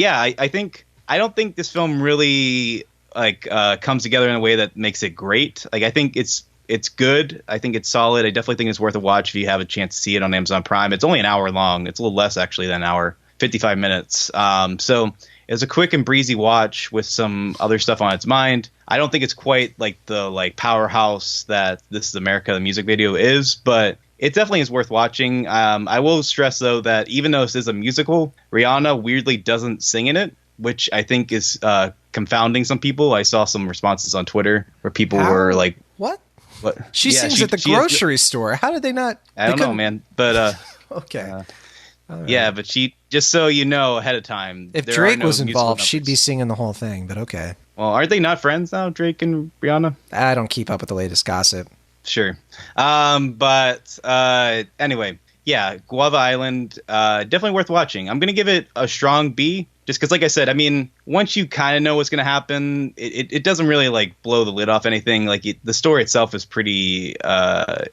don't think this film really like comes together in a way that makes it great. Like, I think it's good. I think it's solid. I definitely think it's worth a watch if you have a chance to see it on Amazon Prime. It's only an hour long. It's a little less actually than an hour, 55 minutes. So it's a quick and breezy watch with some other stuff on its mind. I don't think it's quite like the like powerhouse that This Is America, the music video, is, but it definitely is worth watching. I will stress though that even though this is a musical, Rihanna weirdly doesn't sing in it, which I think is confounding some people. I saw some responses on Twitter where people were like, "What? She sings at the grocery store. How did they not?" I don't know, man. But okay. Right. Yeah, but she, just so you know ahead of time, if Drake was involved, she'd be singing the whole thing. But okay. Well, aren't they not friends now, Drake and Rihanna? I don't keep up with the latest gossip. Sure. But anyway, yeah, Guava Island, definitely worth watching. I'm going to give it a strong B. Just because, like I said, I mean, once you kind of know what's going to happen, it doesn't really like blow the lid off anything. Like, the story itself is pretty.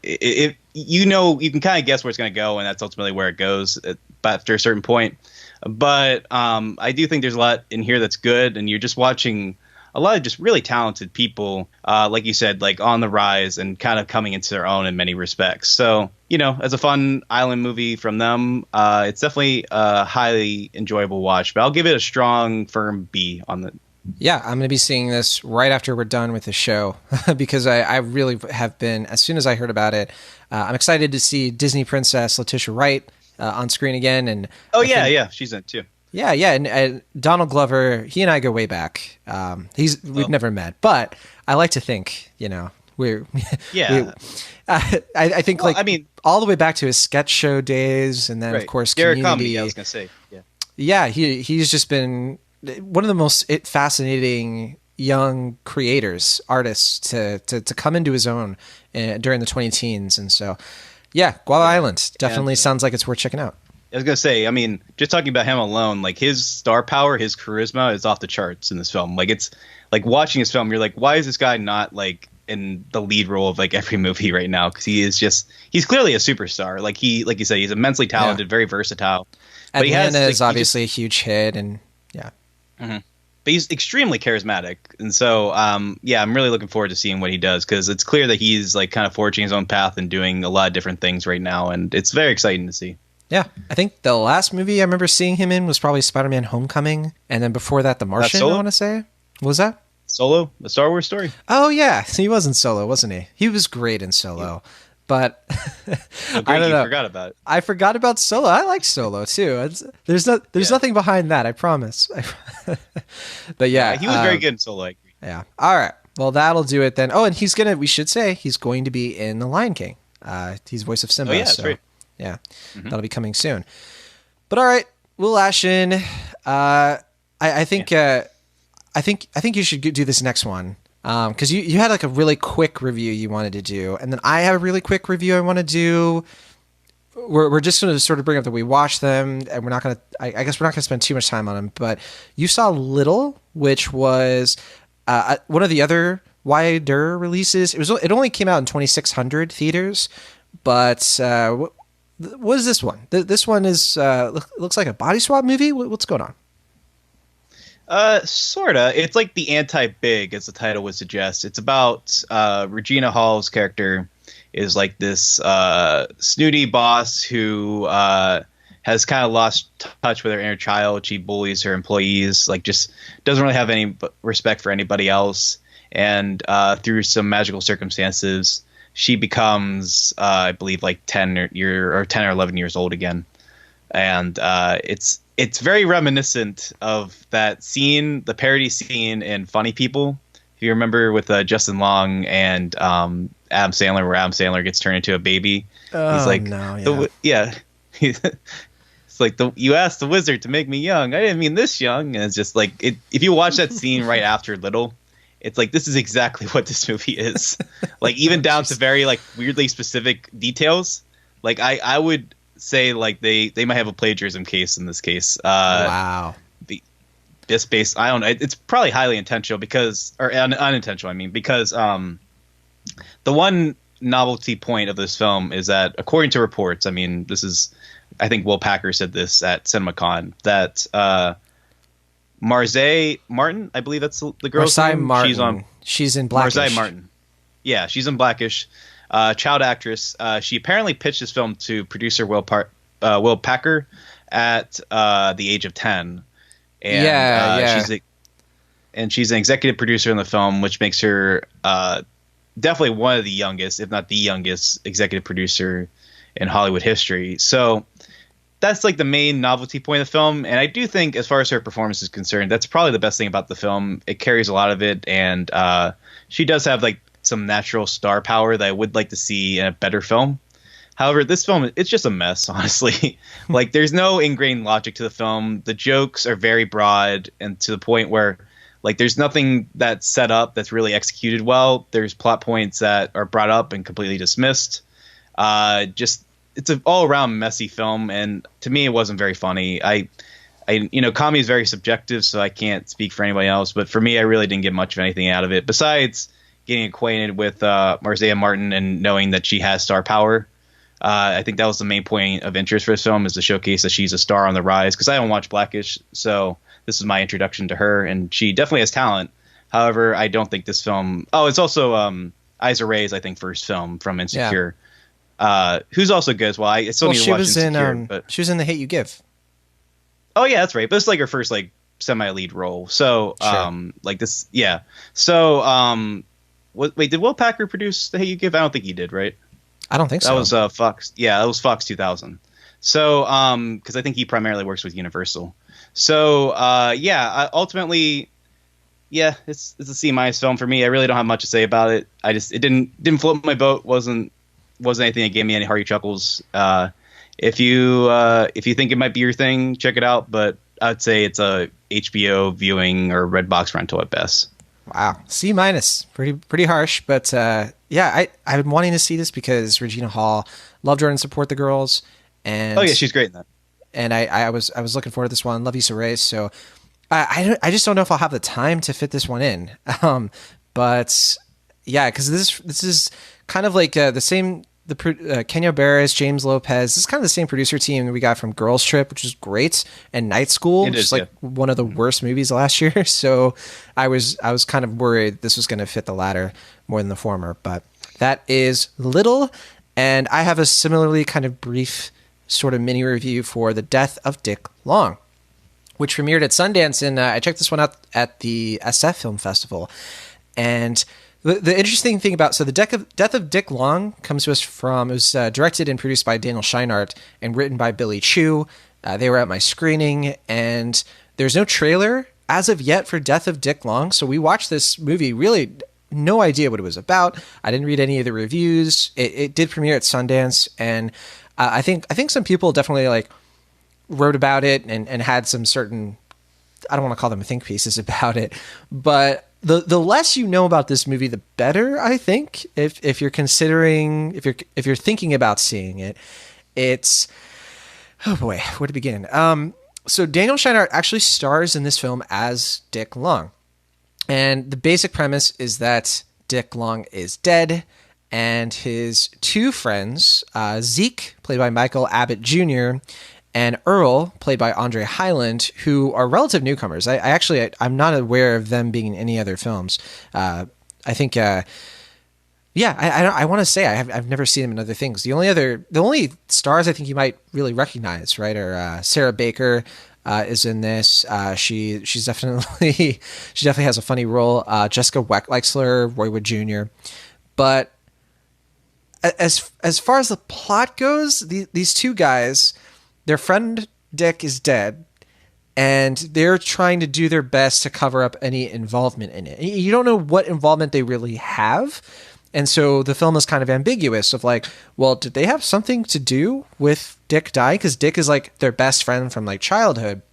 It you can kind of guess where it's going to go, and that's ultimately where it goes after a certain point. But I do think there's a lot in here that's good, and you're just watching a lot of just really talented people, like you said, like on the rise and kind of coming into their own in many respects. So, as a fun island movie from them, it's definitely a highly enjoyable watch. But I'll give it a strong, firm B on the. Yeah, I'm going to be seeing this right after we're done with the show because I really have been, as soon as I heard about it, I'm excited to see Disney princess Letitia Wright on screen again. And yeah, she's in it too. Yeah, and Donald Glover, he and I go way back. We've never met, but I like to think, we're yeah. I think all the way back to his sketch show days, and then of course Community. Community. I was gonna say, yeah, he's just been one of the most fascinating young artists to come into his own during the 2010s, and so Guava Island definitely sounds like it's worth checking out. I was gonna say, just talking about him alone, like his star power, his charisma is off the charts in this film. Like it's like watching his film, you're like, why is this guy not like in the lead role of like every movie right now? Because he's clearly a superstar. Like you said, he's immensely talented, very versatile. But Atlanta is obviously a huge hit, and mm-hmm. But he's extremely charismatic, and so I'm really looking forward to seeing what he does, because it's clear that he's like kind of forging his own path and doing a lot of different things right now, and it's very exciting to see. Yeah, I think the last movie I remember seeing him in was probably Spider-Man: Homecoming, and then before that, The Martian. I want to say, what was that? Solo, the Star Wars story. Oh yeah, he was in Solo, wasn't he? He was great in Solo, but I don't know. Forgot about it. I forgot about Solo. I like Solo too. There's nothing behind that. I promise. But yeah, he was very good in Solo. I agree. Yeah. All right. Well, that'll do it then. Oh, and we should say he's going to be in The Lion King. He's voice of Simba. Oh yeah, that's right. Yeah, that'll be coming soon. But all right, Will Ashton, I think you should do this next one because you had like a really quick review you wanted to do, and then I have a really quick review I want to do. We're just going to sort of bring up that we watched them, and we're not going to. I guess we're not going to spend too much time on them. But you saw Little, which was one of the other wider releases. It only came out in 2,600 theaters, but. What is this one? This one is looks like a body swap movie. What's going on? Sorta. It's like the anti-Big, as the title would suggest. It's about Regina Hall's character is like this snooty boss who has kind of lost touch with her inner child. She bullies her employees, like just doesn't really have any respect for anybody else. And through some magical circumstances, she becomes, I believe, like 10 or 11 years old again, and it's very reminiscent of that scene, the parody scene in Funny People. If you remember, with Justin Long and Adam Sandler, where Adam Sandler gets turned into a baby. He's like, no, yeah. It's like you asked the wizard to make me young. I didn't mean this young. And it's just like if you watch that scene right after Little. It's like, this is exactly what this movie is. Like, even down to very, like, weirdly specific details. Like, I would say, like, they might have a plagiarism case in this case. Wow. Just based, I don't know. It's probably highly intentional unintentional, I mean, because the one novelty point of this film is that, according to reports, I mean, I think Will Packer said this at CinemaCon, that, Marzai Martin, I believe that's the girl's name. Martin. She's in Blackish. Marzai Martin. Yeah, she's in Blackish. Child actress. She apparently pitched this film to producer Will Packer at the age of 10. And, she's an executive producer in the film, which makes her definitely one of the youngest, if not the youngest, executive producer in Hollywood history. So that's like the main novelty point of the film, and I do think, as far as her performance is concerned, that's probably the best thing about the film. It carries a lot of it, and she does have like some natural star power that I would like to see in a better film. However, this film, it's just a mess, honestly. Like, there's no ingrained logic to the film. The jokes are very broad, and to the point where, like, there's nothing that's set up that's really executed well. There's plot points that are brought up and completely dismissed. It's an all-around messy film, and to me, it wasn't very funny. Comedy is very subjective, so I can't speak for anybody else. But for me, I really didn't get much of anything out of it, besides getting acquainted with Marzai Martin and knowing that she has star power. I think that was the main point of interest for this film, is to showcase that she's a star on the rise. Because I don't watch Blackish, so this is my introduction to her, and she definitely has talent. However, I don't think this film. Oh, it's also Issa Rae's, I think, first film from Insecure, who's also good as well. I still need to watch Insecure. But she was in The Hate You Give. Oh yeah, that's right. But it's like her first like semi-lead role. So Sure. like this, yeah. So wait, did Will Packer produce The Hate You Give? I don't think he did, right? I don't think so. That was Fox. Yeah, that was Fox 2000. So because I think he primarily works with Universal. So ultimately, yeah, it's a C- film for me. I really don't have much to say about it. It didn't float my boat. Wasn't anything that gave me any hearty chuckles. If you think it might be your thing, check it out. But I'd say it's a HBO viewing or Redbox rental at best. Wow, C-, pretty harsh, but I've been wanting to see this because Regina Hall, loved her and Support the Girls, and oh yeah, she's great in that. And I was looking forward to this one. Love Issa Rae, so I just don't know if I'll have the time to fit this one in. But yeah, because this is kind of like the same. Kenya Barris, James Lopez. This is kind of the same producer team that we got from Girls Trip, which is great, and Night School, which is like one of the worst movies last year. So I was kind of worried this was going to fit the latter more than the former. But that is Little, and I have a similarly kind of brief sort of mini review for The Death of Dick Long, which premiered at Sundance, and I checked this one out at the SF Film Festival, and the interesting thing about the Death of Dick Long comes to us from, it was directed and produced by Daniel Scheinert and written by Billy Chu. They were at my screening, and there's no trailer as of yet for Death of Dick Long. So we watched this movie, really no idea what it was about. I didn't read any of the reviews. It did premiere at Sundance, and I think some people definitely like wrote about it and had some certain, I don't want to call them think pieces about it, but the less you know about this movie, the better, I think. If you're considering, if you're thinking about seeing it, it's, oh boy, where to begin? So Daniel Scheinert actually stars in this film as Dick Long, and the basic premise is that Dick Long is dead, and his two friends, Zeke, played by Michael Abbott Jr., and Earl, played by Andre Hyland, who are relative newcomers. I'm not aware of them being in any other films. I think, I want to say I've never seen them in other things. The only stars I think you might really recognize, right, are Sarah Baker is in this. She definitely has a funny role. Jessica Wexler, Roy Wood Jr. But as far as the plot goes, these two guys, their friend Dick is dead, and they're trying to do their best to cover up any involvement in it. You don't know what involvement they really have, and so the film is kind of ambiguous of like, well, did they have something to do with Dick dying? Because Dick is like their best friend from like childhood,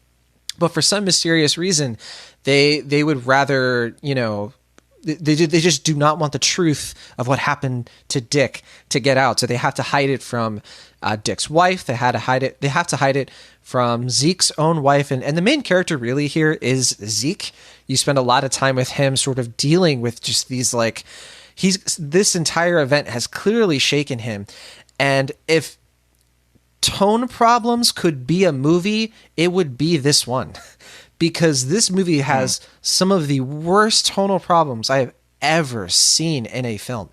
but for some mysterious reason, they would rather, they just do not want the truth of what happened to Dick to get out. So they have to hide it from Dick's wife. They have to hide it from Zeke's own wife. And the main character really here is Zeke. You spend a lot of time with him sort of dealing with just these like, this entire event has clearly shaken him. And if tone problems could be a movie, it would be this one. Because this movie has some of the worst tonal problems I have ever seen in a film.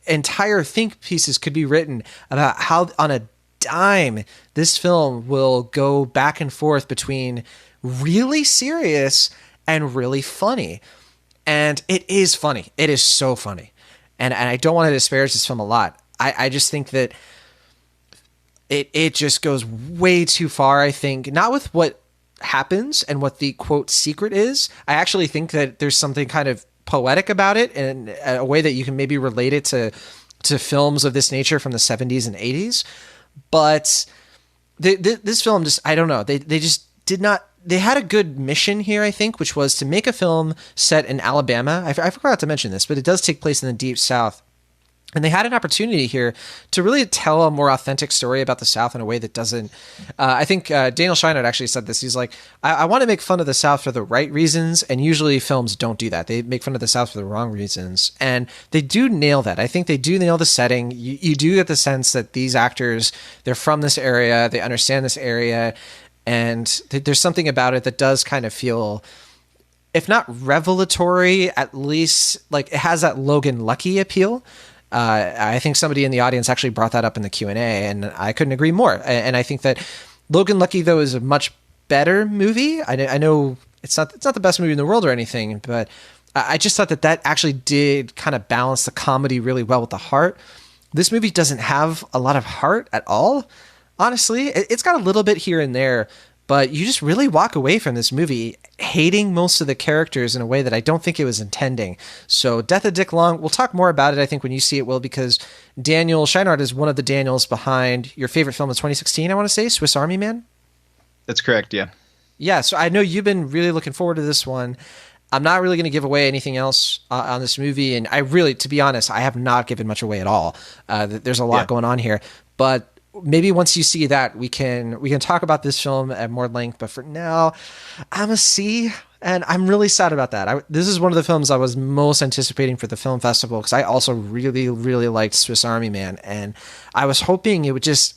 Entire think pieces could be written about how on a dime this film will go back and forth between really serious and really funny. And it is funny. It is so funny. And I don't want to disparage this film a lot. I just think that it just goes way too far, I think. Not with what happens and what the quote secret is. I actually think that there's something kind of poetic about it, and a way that you can maybe relate it to films of this nature from the 70s and 80s. But this film just, I don't know, they just did not, they had a good mission here, I think, which was to make a film set in Alabama. I forgot to mention this, but it does take place in the Deep South. And they had an opportunity here to really tell a more authentic story about the South in a way that doesn't. I think Daniel Scheinert actually said this. He's like, I want to make fun of the South for the right reasons, and usually films don't do that. They make fun of the South for the wrong reasons, and they do nail that. I think they do nail the setting. You do get the sense that these actors, they're from this area, they understand this area, and there's something about it that does kind of feel, if not revelatory, at least like it has that Logan Lucky appeal. I think somebody in the audience actually brought that up in the Q&A, and I couldn't agree more. And I think that Logan Lucky, though, is a much better movie. I know it's not the best movie in the world or anything, but I just thought that actually did kind of balance the comedy really well with the heart. This movie doesn't have a lot of heart at all, honestly. It's got a little bit here and there, but you just really walk away from this movie hating most of the characters in a way that I don't think it was intending. So Death of Dick Long, we'll talk more about it, I think, when you see it, Will, because Daniel Scheinert is one of the Daniels behind your favorite film of 2016, I want to say, Swiss Army Man? That's correct, yeah. Yeah, so I know you've been really looking forward to this one. I'm not really going to give away anything else on this movie, and I really, to be honest, I have not given much away at all. There's a lot going on here, but maybe once you see that, we can talk about this film at more length. But for now, I'm a C, and I'm really sad about that. This is one of the films I was most anticipating for the film festival, because I also really, really liked Swiss Army Man, and I was hoping it would just.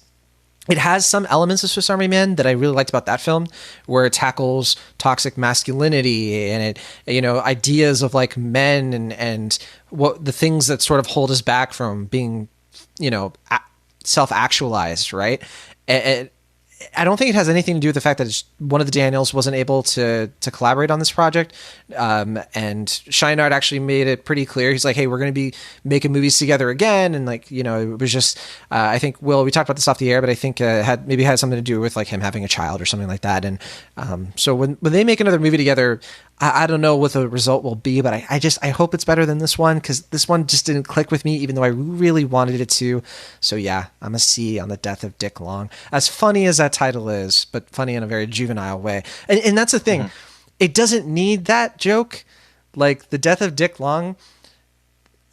It has some elements of Swiss Army Man that I really liked about that film, where it tackles toxic masculinity and it, ideas of like men and what the things that sort of hold us back from being, self-actualized, right? And I don't think it has anything to do with the fact that one of the Daniels wasn't able to collaborate on this project. And Scheinert actually made it pretty clear. He's like, hey, we're going to be making movies together again. And it was just, I think, Will, we talked about this off the air, but I think had something to do with like him having a child or something like that. And so when they make another movie together, I don't know what the result will be, but I hope it's better than this one, because this one just didn't click with me, even though I really wanted it to. So yeah, I'm a C on the Death of Dick Long. As funny as that title is, but funny in a very juvenile way. And that's the thing. Mm-hmm. It doesn't need that joke. Like the Death of Dick Long,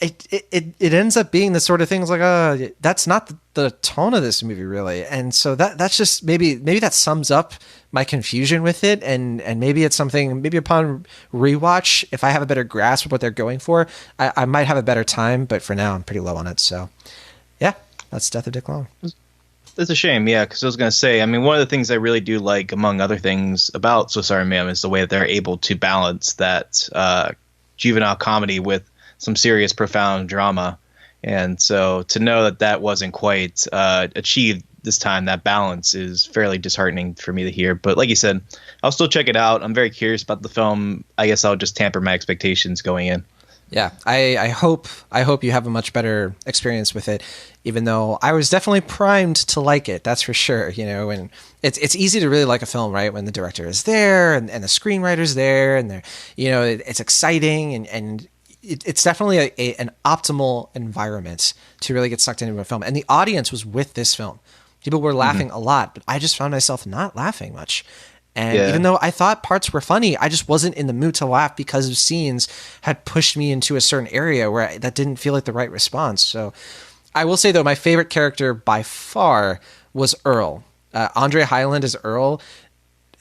it ends up being the sort of things like, that's not the tone of this movie really. And so that's just maybe that sums up my confusion with it, and maybe it's something, maybe upon rewatch, if I have a better grasp of what they're going for, I might have a better time, but for now I'm pretty low on it. So yeah, that's Death of Dick Long. That's a shame, yeah, because I was going to say, I mean, one of the things I really do like, among other things, about Swiss Army Man is the way that they're able to balance that juvenile comedy with some serious, profound drama. And so to know that wasn't quite achieved this time, that balance is fairly disheartening for me to hear. But like you said, I'll still check it out. I'm very curious about the film. I guess I'll just temper my expectations going in. Yeah, I hope you have a much better experience with it, even though I was definitely primed to like it. That's for sure. And it's easy to really like a film, right, when the director is there and the screenwriter's there, and they're, it's exciting and it's definitely an optimal environment to really get sucked into a film. And the audience was with this film. People were laughing a lot, but I just found myself not laughing much. And even though I thought parts were funny, I just wasn't in the mood to laugh because of scenes had pushed me into a certain area where that didn't feel like the right response. So I will say, though, my favorite character by far was Earl. Andre Hyland as Earl.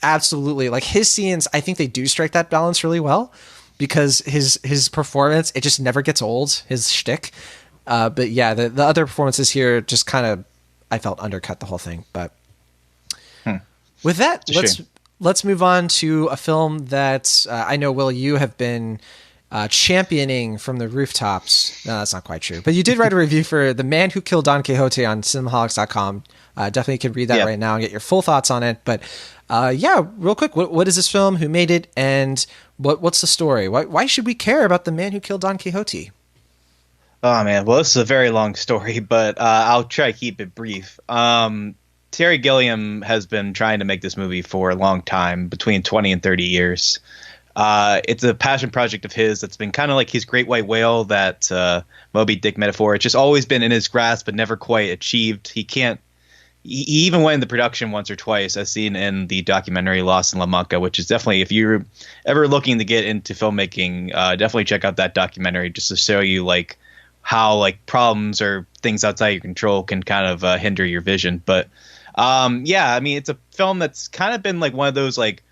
Absolutely. Like his scenes, I think they do strike that balance really well, because his performance, it just never gets old, his shtick. But yeah, the other performances here just kind of, I felt, undercut the whole thing. But with that, let's move on to a film that I know, Will, you have been championing from the rooftops. No, that's not quite true. But you did write a review for The Man Who Killed Don Quixote on cinemaholics.com. Definitely can read that right now and get your full thoughts on it. But real quick, what is this film? Who made it? And what's the story? Why should we care about The Man Who Killed Don Quixote? Oh, man. Well, this is a very long story, but I'll try to keep it brief. Terry Gilliam has been trying to make this movie for a long time, between 20 and 30 years. It's a passion project of his that's been kind of like his great white whale, that Moby Dick metaphor. It's just always been in his grasp, but never quite achieved. He even went into production once or twice, as seen in the documentary Lost in La Mancha, which is definitely, if you're ever looking to get into filmmaking, definitely check out that documentary, just to show you like how like problems or things outside your control can kind of hinder your vision. But yeah, I mean, it's a film that's kind of been like one of those like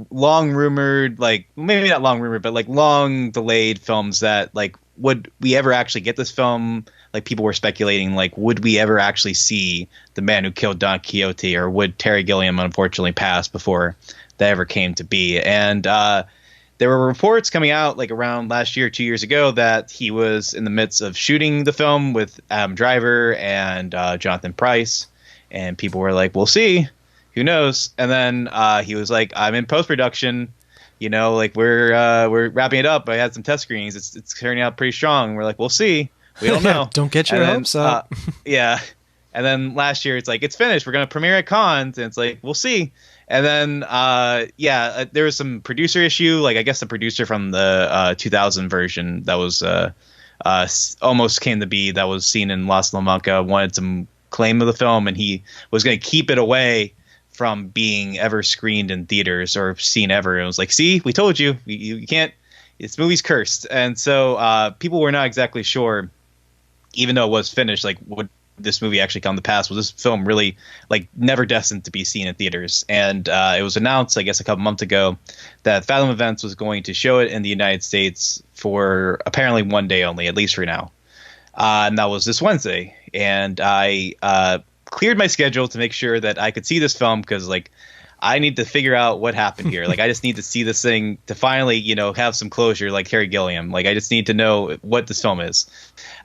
long rumored, like maybe not long rumored, but like long delayed films that like would we ever actually get this film? Like people were speculating, like would we ever actually see the man who killed Don Quixote, or would Terry Gilliam unfortunately pass before that ever came to be? And there were reports coming out like around last year, 2 years ago, that he was in the midst of shooting the film with Adam Driver and Jonathan Pryce, and people were like, "We'll see, who knows?" And then he was like, "I'm in post production, like we're wrapping it up. I had some test screenings. It's turning out pretty strong." And we're like, "We'll see. We don't know. Don't get your hopes up." Yeah. And then last year, it's like, it's finished. We're going to premiere at cons. And it's like, we'll see. And then, there was some producer issue. Like, I guess the producer from the 2000 version that was almost came to be, that was seen in La Salamanca, wanted some claim of the film. And he was going to keep it away from being ever screened in theaters or seen ever. And it was like, see, we told you. You can't. This movie's cursed. And so people were not exactly sure, even though it was finished, like, would this movie actually come to pass? Was this film really like never destined to be seen in theaters? And it was announced, I guess, a couple months ago that Fathom Events was going to show it in the United States for apparently one day only, at least for now. And that was this Wednesday. And I cleared my schedule to make sure that I could see this film, because like I need to figure out what happened here. Like I just need to see this thing to finally, have some closure, like Terry Gilliam. Like I just need to know what this film is.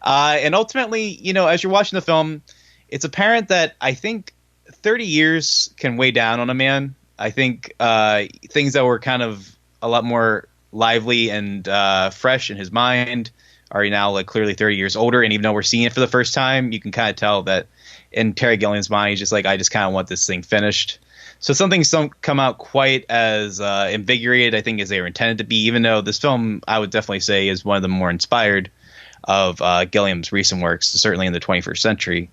And ultimately, as you're watching the film, it's apparent that I think 30 years can weigh down on a man. I think things that were kind of a lot more lively and fresh in his mind are now like clearly 30 years older. And even though we're seeing it for the first time, you can kind of tell that in Terry Gilliam's mind, he's just like, I just kind of want this thing finished. So some things don't come out quite as invigorated, I think, as they were intended to be, even though this film, I would definitely say, is one of the more inspired of Gilliam's recent works, certainly in the 21st century.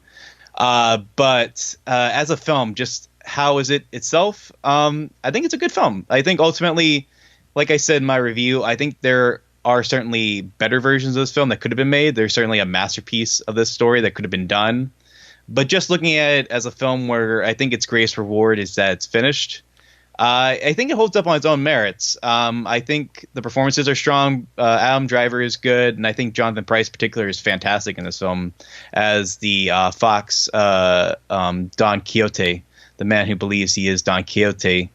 But as a film, just how is it itself? I think it's a good film. I think ultimately, like I said in my review, I think there are certainly better versions of this film that could have been made. There's certainly a masterpiece of this story that could have been done. But just looking at it as a film where I think its greatest reward is that it's finished, I think it holds up on its own merits. I think the performances are strong. Adam Driver is good, and I think Jonathan Pryce in particular is fantastic in this film as the fox Don Quixote, the man who believes he is Don Quixote.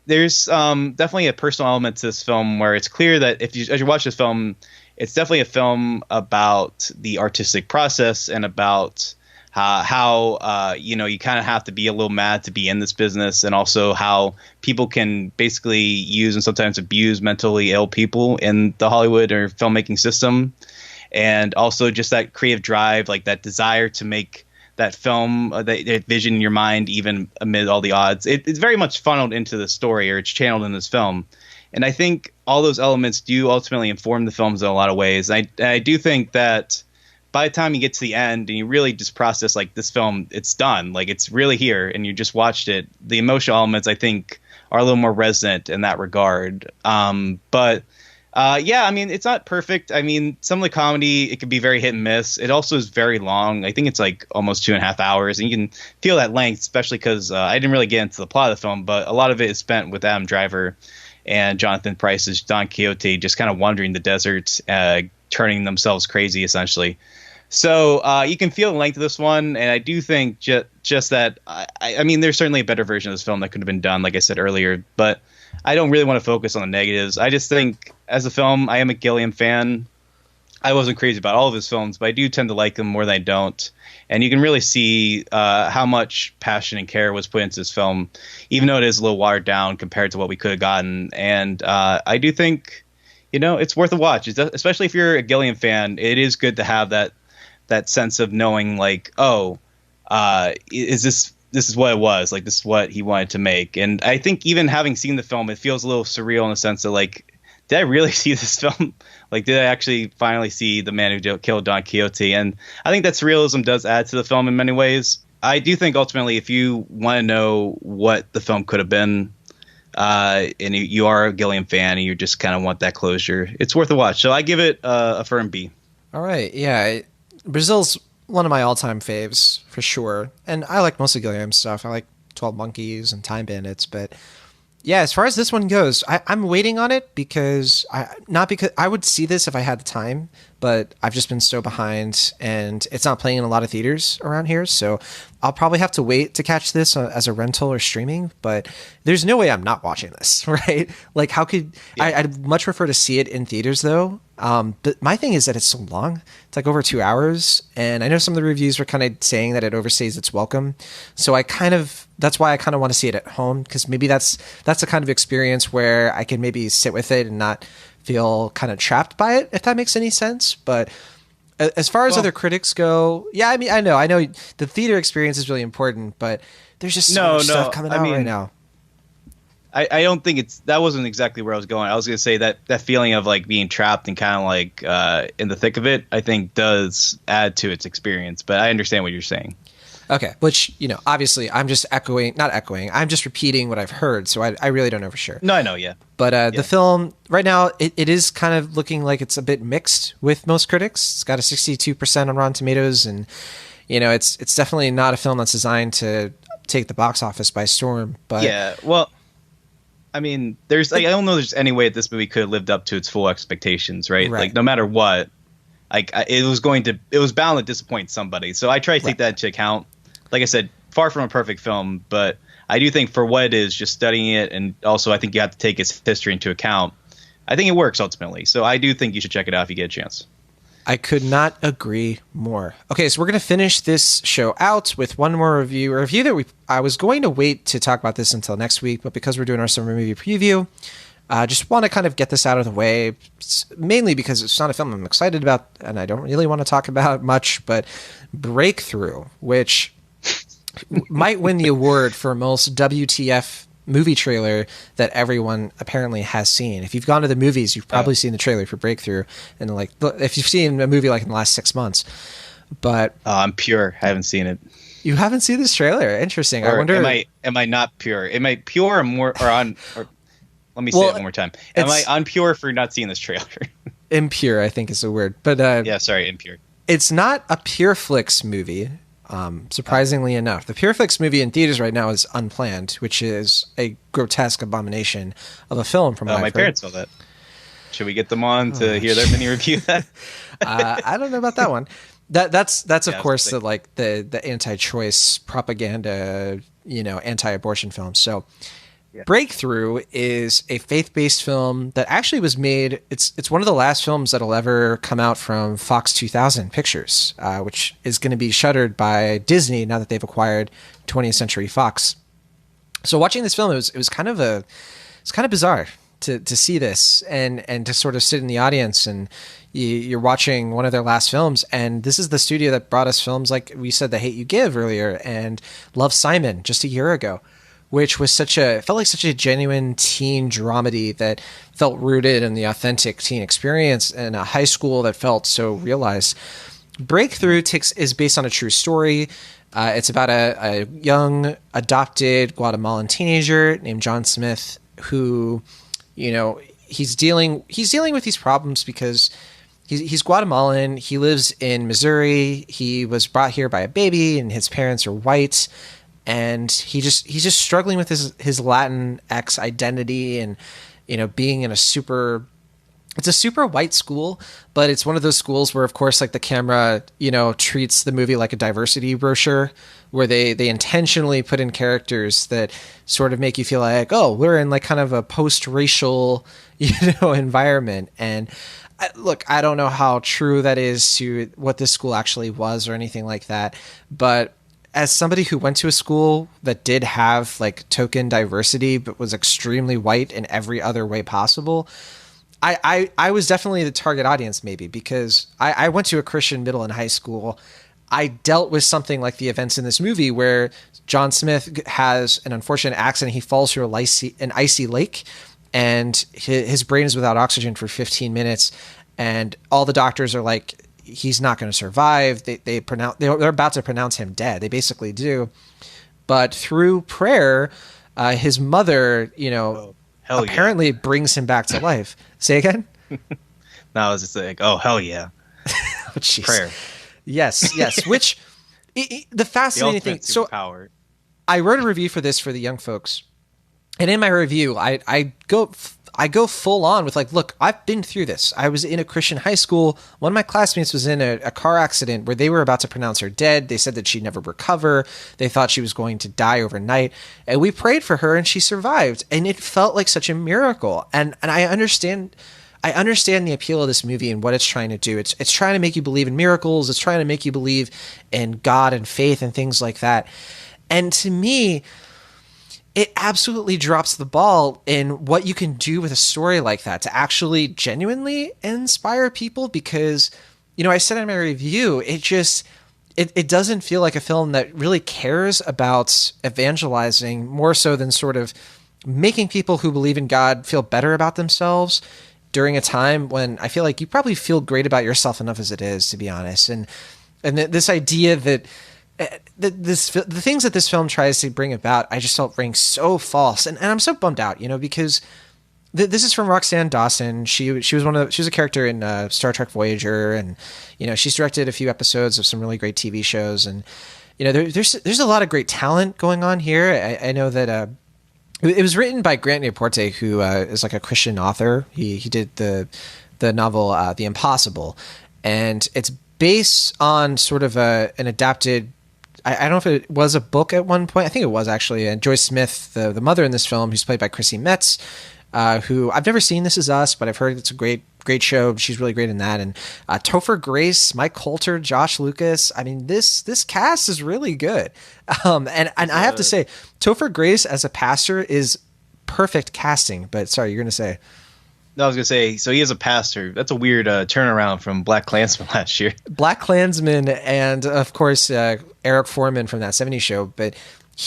There's definitely a personal element to this film where it's clear that as you watch this film, it's definitely a film about the artistic process and about how you kind of have to be a little mad to be in this business, and also how people can basically use and sometimes abuse mentally ill people in the Hollywood or filmmaking system. And also just that creative drive, like that desire to make that film, that vision in your mind, even amid all the odds. It's very much funneled into the story, or it's channeled in this film. And I think all those elements do ultimately inform the films in a lot of ways. I do think that by the time you get to the end and you really just process like this film, it's done, like it's really here and you just watched it, the emotional elements I think are a little more resonant in that regard. But I mean, it's not perfect. I mean, some of the comedy, it can be very hit and miss. It also is very long. I think it's like almost 2.5 hours, and you can feel that length, especially because I didn't really get into the plot of the film, but a lot of it is spent with Adam Driver and Jonathan Pryce's Don Quixote just kind of wandering the desert, turning themselves crazy, essentially. So you can feel the length of this one, and I do think just that, I mean, there's certainly a better version of this film that could have been done, like I said earlier, but I don't really want to focus on the negatives. I just think, as a film, I am a Gilliam fan. I wasn't crazy about all of his films, but I do tend to like them more than I don't. And you can really see how much passion and care was put into this film, even though it is a little watered down compared to what we could have gotten. And I do think, it's worth a watch, especially if you're a Gilliam fan. It is good to have that sense of knowing, like, is this is what it was, like, this is what he wanted to make. And I think even having seen the film, it feels a little surreal in the sense of, like, did I really see this film? Like, did I actually finally see the man who killed Don Quixote? And I think that surrealism does add to the film in many ways. I do think ultimately, if you want to know what the film could have been, and you are a Gilliam fan and you just kind of want that closure, it's worth a watch. So I give it a firm B. All right, yeah, Brazil's one of my all-time faves for sure, and I like most of Guillermo's stuff. I like 12 Monkeys and Time Bandits, but yeah, as far as this one goes, I'm waiting on it because not because I would see this if I had the time, but I've just been so behind, and it's not playing in a lot of theaters around here, so I'll probably have to wait to catch this as a rental or streaming. But there's no way I'm not watching this, right? Like, how could I'd much prefer to see it in theaters though. But my thing is that it's so long. It's like over 2 hours, and I know some of the reviews were kind of saying that it overstays its welcome. So that's why I kind of want to see it at home, because maybe that's the kind of experience where I can maybe sit with it and not feel kind of trapped by it, if that makes any sense. But as far as other critics go, yeah, I mean, I know the theater experience is really important, but there's just so much stuff coming out right now. I don't think that wasn't exactly where I was going. I was going to say that feeling of like being trapped and kind of like in the thick of it, I think does add to its experience, but I understand what you're saying. Okay, which, obviously I'm just not echoing, I'm just repeating what I've heard, so I really don't know for sure. No, I know, yeah. But the film, right now, it is kind of looking like it's a bit mixed with most critics. It's got a 62% on Rotten Tomatoes, and, it's definitely not a film that's designed to take the box office by storm. But yeah, well, I mean, I don't know there's any way that this movie could have lived up to its full expectations, right? Like, no matter what, it was bound to disappoint somebody. So I try to take that into account. Like I said, far from a perfect film, but I do think for what it is, just studying it, and also I think you have to take its history into account, I think it works ultimately. So I do think you should check it out if you get a chance. I could not agree more. Okay, so we're going to finish this show out with one more review. A review that I was going to wait to talk about this until next week, but because we're doing our summer movie preview, I just want to kind of get this out of the way, mainly because it's not a film I'm excited about, and I don't really want to talk about much, but Breakthrough, which might win the award for most WTF movie trailer that everyone apparently has seen. If you've gone to the movies, you've probably seen the trailer for Breakthrough, and like if you've seen a movie like in the last 6 months. But I'm pure. I haven't seen it. You haven't seen this trailer? Interesting. I wonder. Am I not pure? Am I pure or more or on? Or, let me say it one more time. Am I unpure for not seeing this trailer? Impure, I think is the word. But yeah, sorry, impure. It's not a PureFlix movie. Surprisingly enough, the PureFlix movie in theaters right now is Unplanned, which is a grotesque abomination of a film from my parents saw that. Should we get them on to hear their mini review of that? I don't know about that one. That's of course the anti-choice propaganda, anti-abortion film. So Breakthrough is a faith-based film that actually was made. It's one of the last films that'll ever come out from Fox 2000 Pictures, which is going to be shuttered by Disney now that they've acquired 20th Century Fox. So watching this film, it was kind of bizarre to see this and to sort of sit in the audience, and you're watching one of their last films, and this is the studio that brought us films like we said, The Hate U Give earlier, and Love, Simon just a year ago, which was felt like such a genuine teen dramedy that felt rooted in the authentic teen experience, and a high school that felt so realized. Breakthrough is based on a true story. It's about a young adopted Guatemalan teenager named John Smith who, he's dealing with these problems because he's Guatemalan. He lives in Missouri. He was brought here by a baby, and his parents are white. And he's just struggling with his Latinx identity, and being in it's a super white school, but it's one of those schools where, of course, like the camera treats the movie like a diversity brochure, where they intentionally put in characters that sort of make you feel like, oh, we're in like kind of a post-racial environment. And look, I don't know how true that is to what this school actually was or anything like that, but as somebody who went to a school that did have like token diversity but was extremely white in every other way possible, I was definitely the target audience, maybe because I went to a Christian middle and high school. I dealt with something like the events in this movie where John Smith has an unfortunate accident. He falls through an icy lake, and his brain is without oxygen for 15 minutes, and all the doctors are like, he's not going to survive. They're about to pronounce him dead. They basically do. But through prayer, his mother, apparently brings him back to life. Say again? No, I was just like, oh, hell yeah. jeez. Prayer. Yes. Which the fascinating thing. So power. I wrote a review for this for the young folks, and in my review, I go full on with like, look, I've been through this. I was in a Christian high school. One of my classmates was in a car accident where they were about to pronounce her dead. They said that she'd never recover. They thought she was going to die overnight. And we prayed for her and she survived. And it felt like such a miracle. And I understand the appeal of this movie and what it's trying to do. It's trying to make you believe in miracles. It's trying to make you believe in God and faith and things like that. And to me, it absolutely drops the ball in what you can do with a story like that to actually genuinely inspire people. Because, I said in my review, it doesn't feel like a film that really cares about evangelizing more so than sort of making people who believe in God feel better about themselves during a time when I feel like you probably feel great about yourself enough as it is, to be honest. And this idea that the things that this film tries to bring about, I just felt ring so false, and I'm so bummed out, because this is from Roxanne Dawson. She was a character in Star Trek Voyager, and she's directed a few episodes of some really great TV shows, and there's a lot of great talent going on here. I know that it was written by Grant Neaporte, who is like a Christian author. He did the novel The Impossible, and it's based on sort of an adapted. I don't know if it was a book at one point. I think it was actually. And Joyce Smith, the mother in this film, who's played by Chrissy Metz, who I've never seen This Is Us, but I've heard it's a great show. She's really great in that. And Topher Grace, Mike Coulter, Josh Lucas. I mean, this cast is really good. And I have to say, Topher Grace as a pastor is perfect casting. But sorry, you're going to say. No, I was going to say, so he is a pastor. That's a weird turnaround from Black Klansman last year. Black Klansman and, of course, Eric Foreman from That 70s Show. But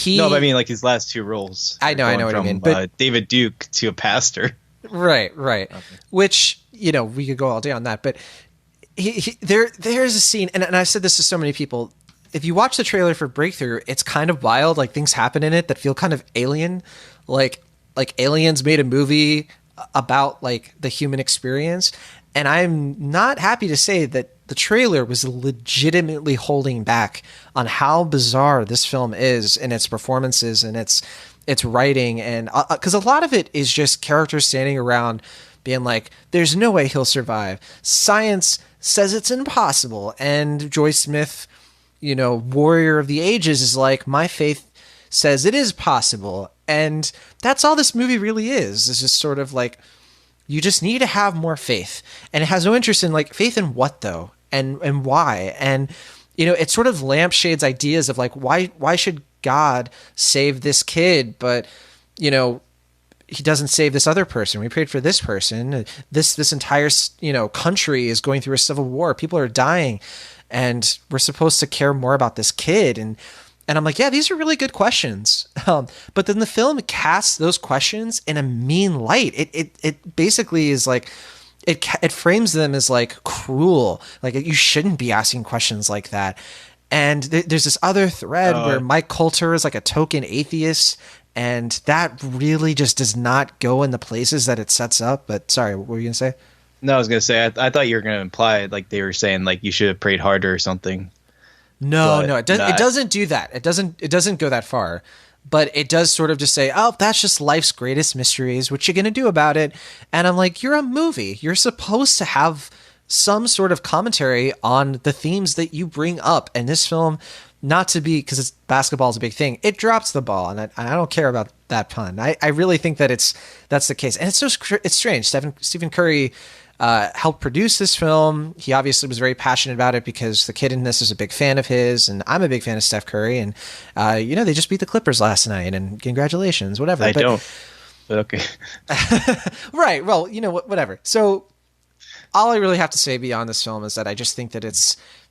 No, but I mean, like, his last two roles. I know what you mean. But David Duke to a pastor. Right. Okay. Which, we could go all day on that. But there's a scene, and I've said this to so many people. If you watch the trailer for Breakthrough, it's kind of wild. Like, things happen in it that feel kind of alien. Like Aliens made a movie about like the human experience, and I'm not happy to say that the trailer was legitimately holding back on how bizarre this film is in its performances and its writing, and because a lot of it is just characters standing around being like, there's no way he'll survive, science says it's impossible, and Joyce Smith, warrior of the ages, is like, my faith says it is possible. And that's all this movie really is. It's just sort of like, you just need to have more faith. And it has no interest in like, faith in what though? And why? And, it sort of lampshades ideas of like, why should God save this kid? But, he doesn't save this other person. We prayed for this person. This entire, country is going through a civil war. People are dying, and we're supposed to care more about this kid. And I'm like, yeah, these are really good questions. But then the film casts those questions in a mean light. It basically is like, it frames them as like cruel. Like, you shouldn't be asking questions like that. And there's this other thread where Mike Coulter is like a token atheist, and that really just does not go in the places that it sets up. But sorry, what were you gonna say? No, I was gonna say, I thought you were gonna imply like they were saying like you should have prayed harder or something. No, it doesn't do that. It doesn't go that far, but it does sort of just say, oh, that's just life's greatest mysteries. What you going to do about it? And I'm like, you're a movie. You're supposed to have some sort of commentary on the themes that you bring up. And this film, not to be, because basketball is a big thing, it drops the ball. And I don't care about that pun. I really think that that's the case. And it's strange. Stephen Curry helped produce this film. He obviously was very passionate about it because the kid in this is a big fan of his, and I'm a big fan of Steph Curry. And they just beat the Clippers last night, and congratulations, whatever. But okay. Right. Well, whatever. So all I really have to say beyond this film is that I just think that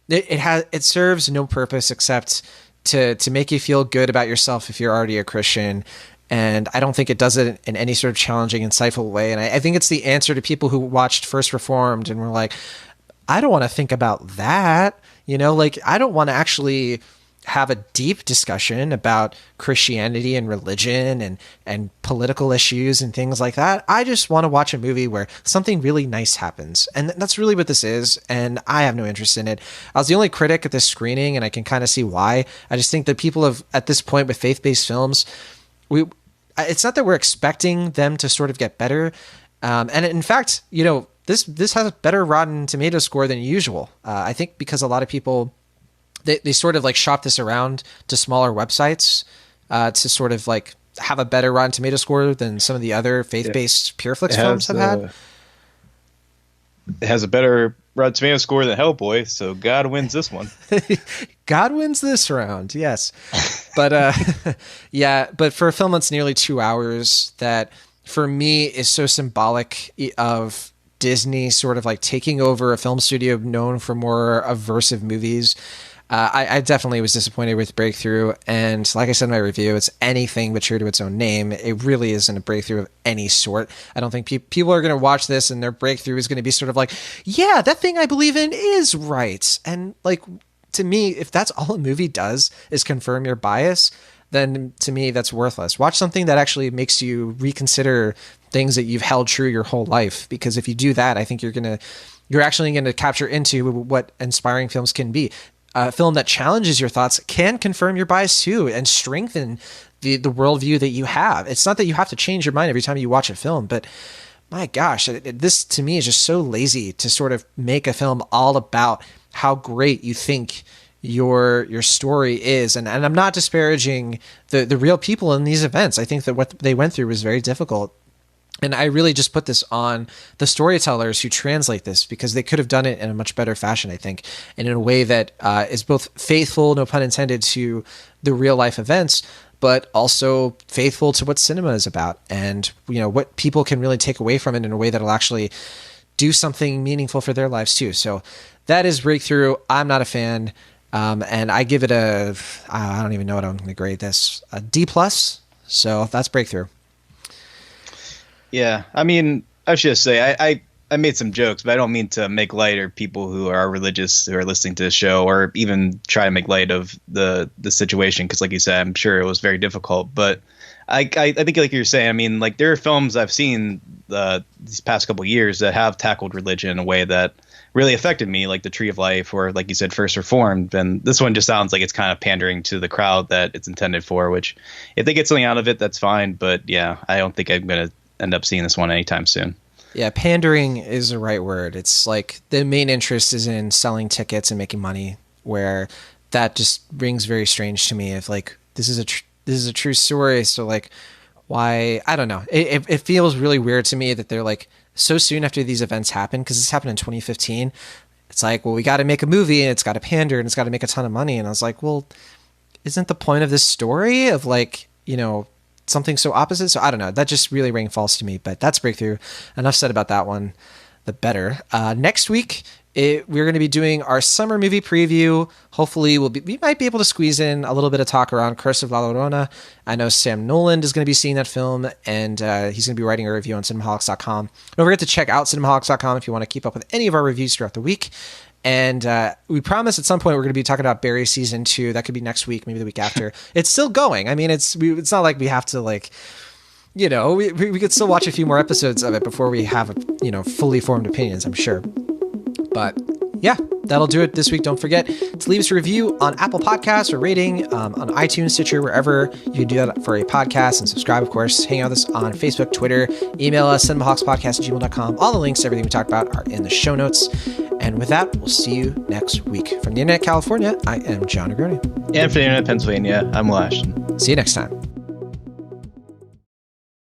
it serves no purpose except to make you feel good about yourself if you're already a Christian. And I don't think it does it in any sort of challenging, insightful way. And I think it's the answer to people who watched First Reformed and were like, I don't want to think about that. I don't want to actually have a deep discussion about Christianity and religion and political issues and things like that. I just want to watch a movie where something really nice happens. And that's really what this is. And I have no interest in it. I was the only critic at this screening, and I can kind of see why. I just think that people have, at this point with faith-based films, it's not that we're expecting them to sort of get better. And in fact, this has a better Rotten Tomato score than usual. I think because a lot of people, they sort of like shop this around to smaller websites to sort of like have a better Rotten Tomato score than some of the other faith-based PureFlix films have had. It has a better Rotten Tomato score than Hellboy, so God wins this one. God wins this round, yes. But but for a film that's nearly 2 hours, that for me is so symbolic of Disney sort of like taking over a film studio known for more aversive movies. I definitely was disappointed with Breakthrough, and like I said in my review, it's anything but true to its own name. It really isn't a breakthrough of any sort. I don't think people are going to watch this and their breakthrough is going to be sort of like, yeah, that thing I believe in is right. And like, to me, if that's all a movie does is confirm your bias, then to me that's worthless. Watch something that actually makes you reconsider things that you've held true your whole life, because if you do that, I think you're actually going to capture into what inspiring films can be. A film that challenges your thoughts can confirm your bias too and strengthen the worldview that you have. It's not that you have to change your mind every time you watch a film, but my gosh, this to me is just so lazy to sort of make a film all about how great you think your story is. And I'm not disparaging the real people in these events. I think that what they went through was very difficult. And I really just put this on the storytellers who translate this, because they could have done it in a much better fashion, I think, and in a way that is both faithful, no pun intended, to the real life events, but also faithful to what cinema is about and, what people can really take away from it in a way that'll actually do something meaningful for their lives too. So that is Breakthrough. I'm not a fan. And I give it I don't even know what I'm going to grade this, a D+. So that's Breakthrough. Yeah, I mean, I should just say I made some jokes, but I don't mean to make light of people who are religious who are listening to the show, or even try to make light of the situation, because like you said, I'm sure it was very difficult. But I think, like you're saying, I mean, like, there are films I've seen these past couple of years that have tackled religion in a way that really affected me, like The Tree of Life, or like you said, First Reformed. And this one just sounds like it's kind of pandering to the crowd that it's intended for, which if they get something out of it, that's fine. But yeah, I don't think I'm going to end up seeing this one anytime soon. Yeah, pandering is the right word. It's like the main interest is in selling tickets and making money, where that just rings very strange to me. If like this is a true story, so like why? I don't know. It feels really weird to me that they're like so soon after these events happen, because this happened in 2015. It's like, well, we got to make a movie and it's got to pander and it's got to make a ton of money. And I was like, well, isn't the point of this story of like, something so opposite? So I don't know. That just really rang false to me, but that's Breakthrough. Enough said about that one, the better. Next week, we're going to be doing our summer movie preview. Hopefully we might be able to squeeze in a little bit of talk around Curse of La Llorona. I know Sam Noland is going to be seeing that film, and he's going to be writing a review on cinemaholics.com. Don't forget to check out cinemaholics.com if you want to keep up with any of our reviews throughout the week. And we promise at some point we're going to be talking about Barry season 2. That could be next week, maybe the week after. It's still going. I mean, it's not like we have to like, we could still watch a few more episodes of it before we have, fully formed opinions, I'm sure. But yeah, that'll do it this week. Don't forget to leave us a review on Apple Podcasts or rating on iTunes, Stitcher, wherever you can do that for a podcast, and subscribe, of course. Hang out with us on Facebook, Twitter, email us, cinemahawkspodcast@gmail.com. All the links to everything we talked about are in the show notes. And with that, we'll see you next week. From the Internet California, I am John Negroni. And for the Internet Pennsylvania, I'm Will Ashton. See you next time.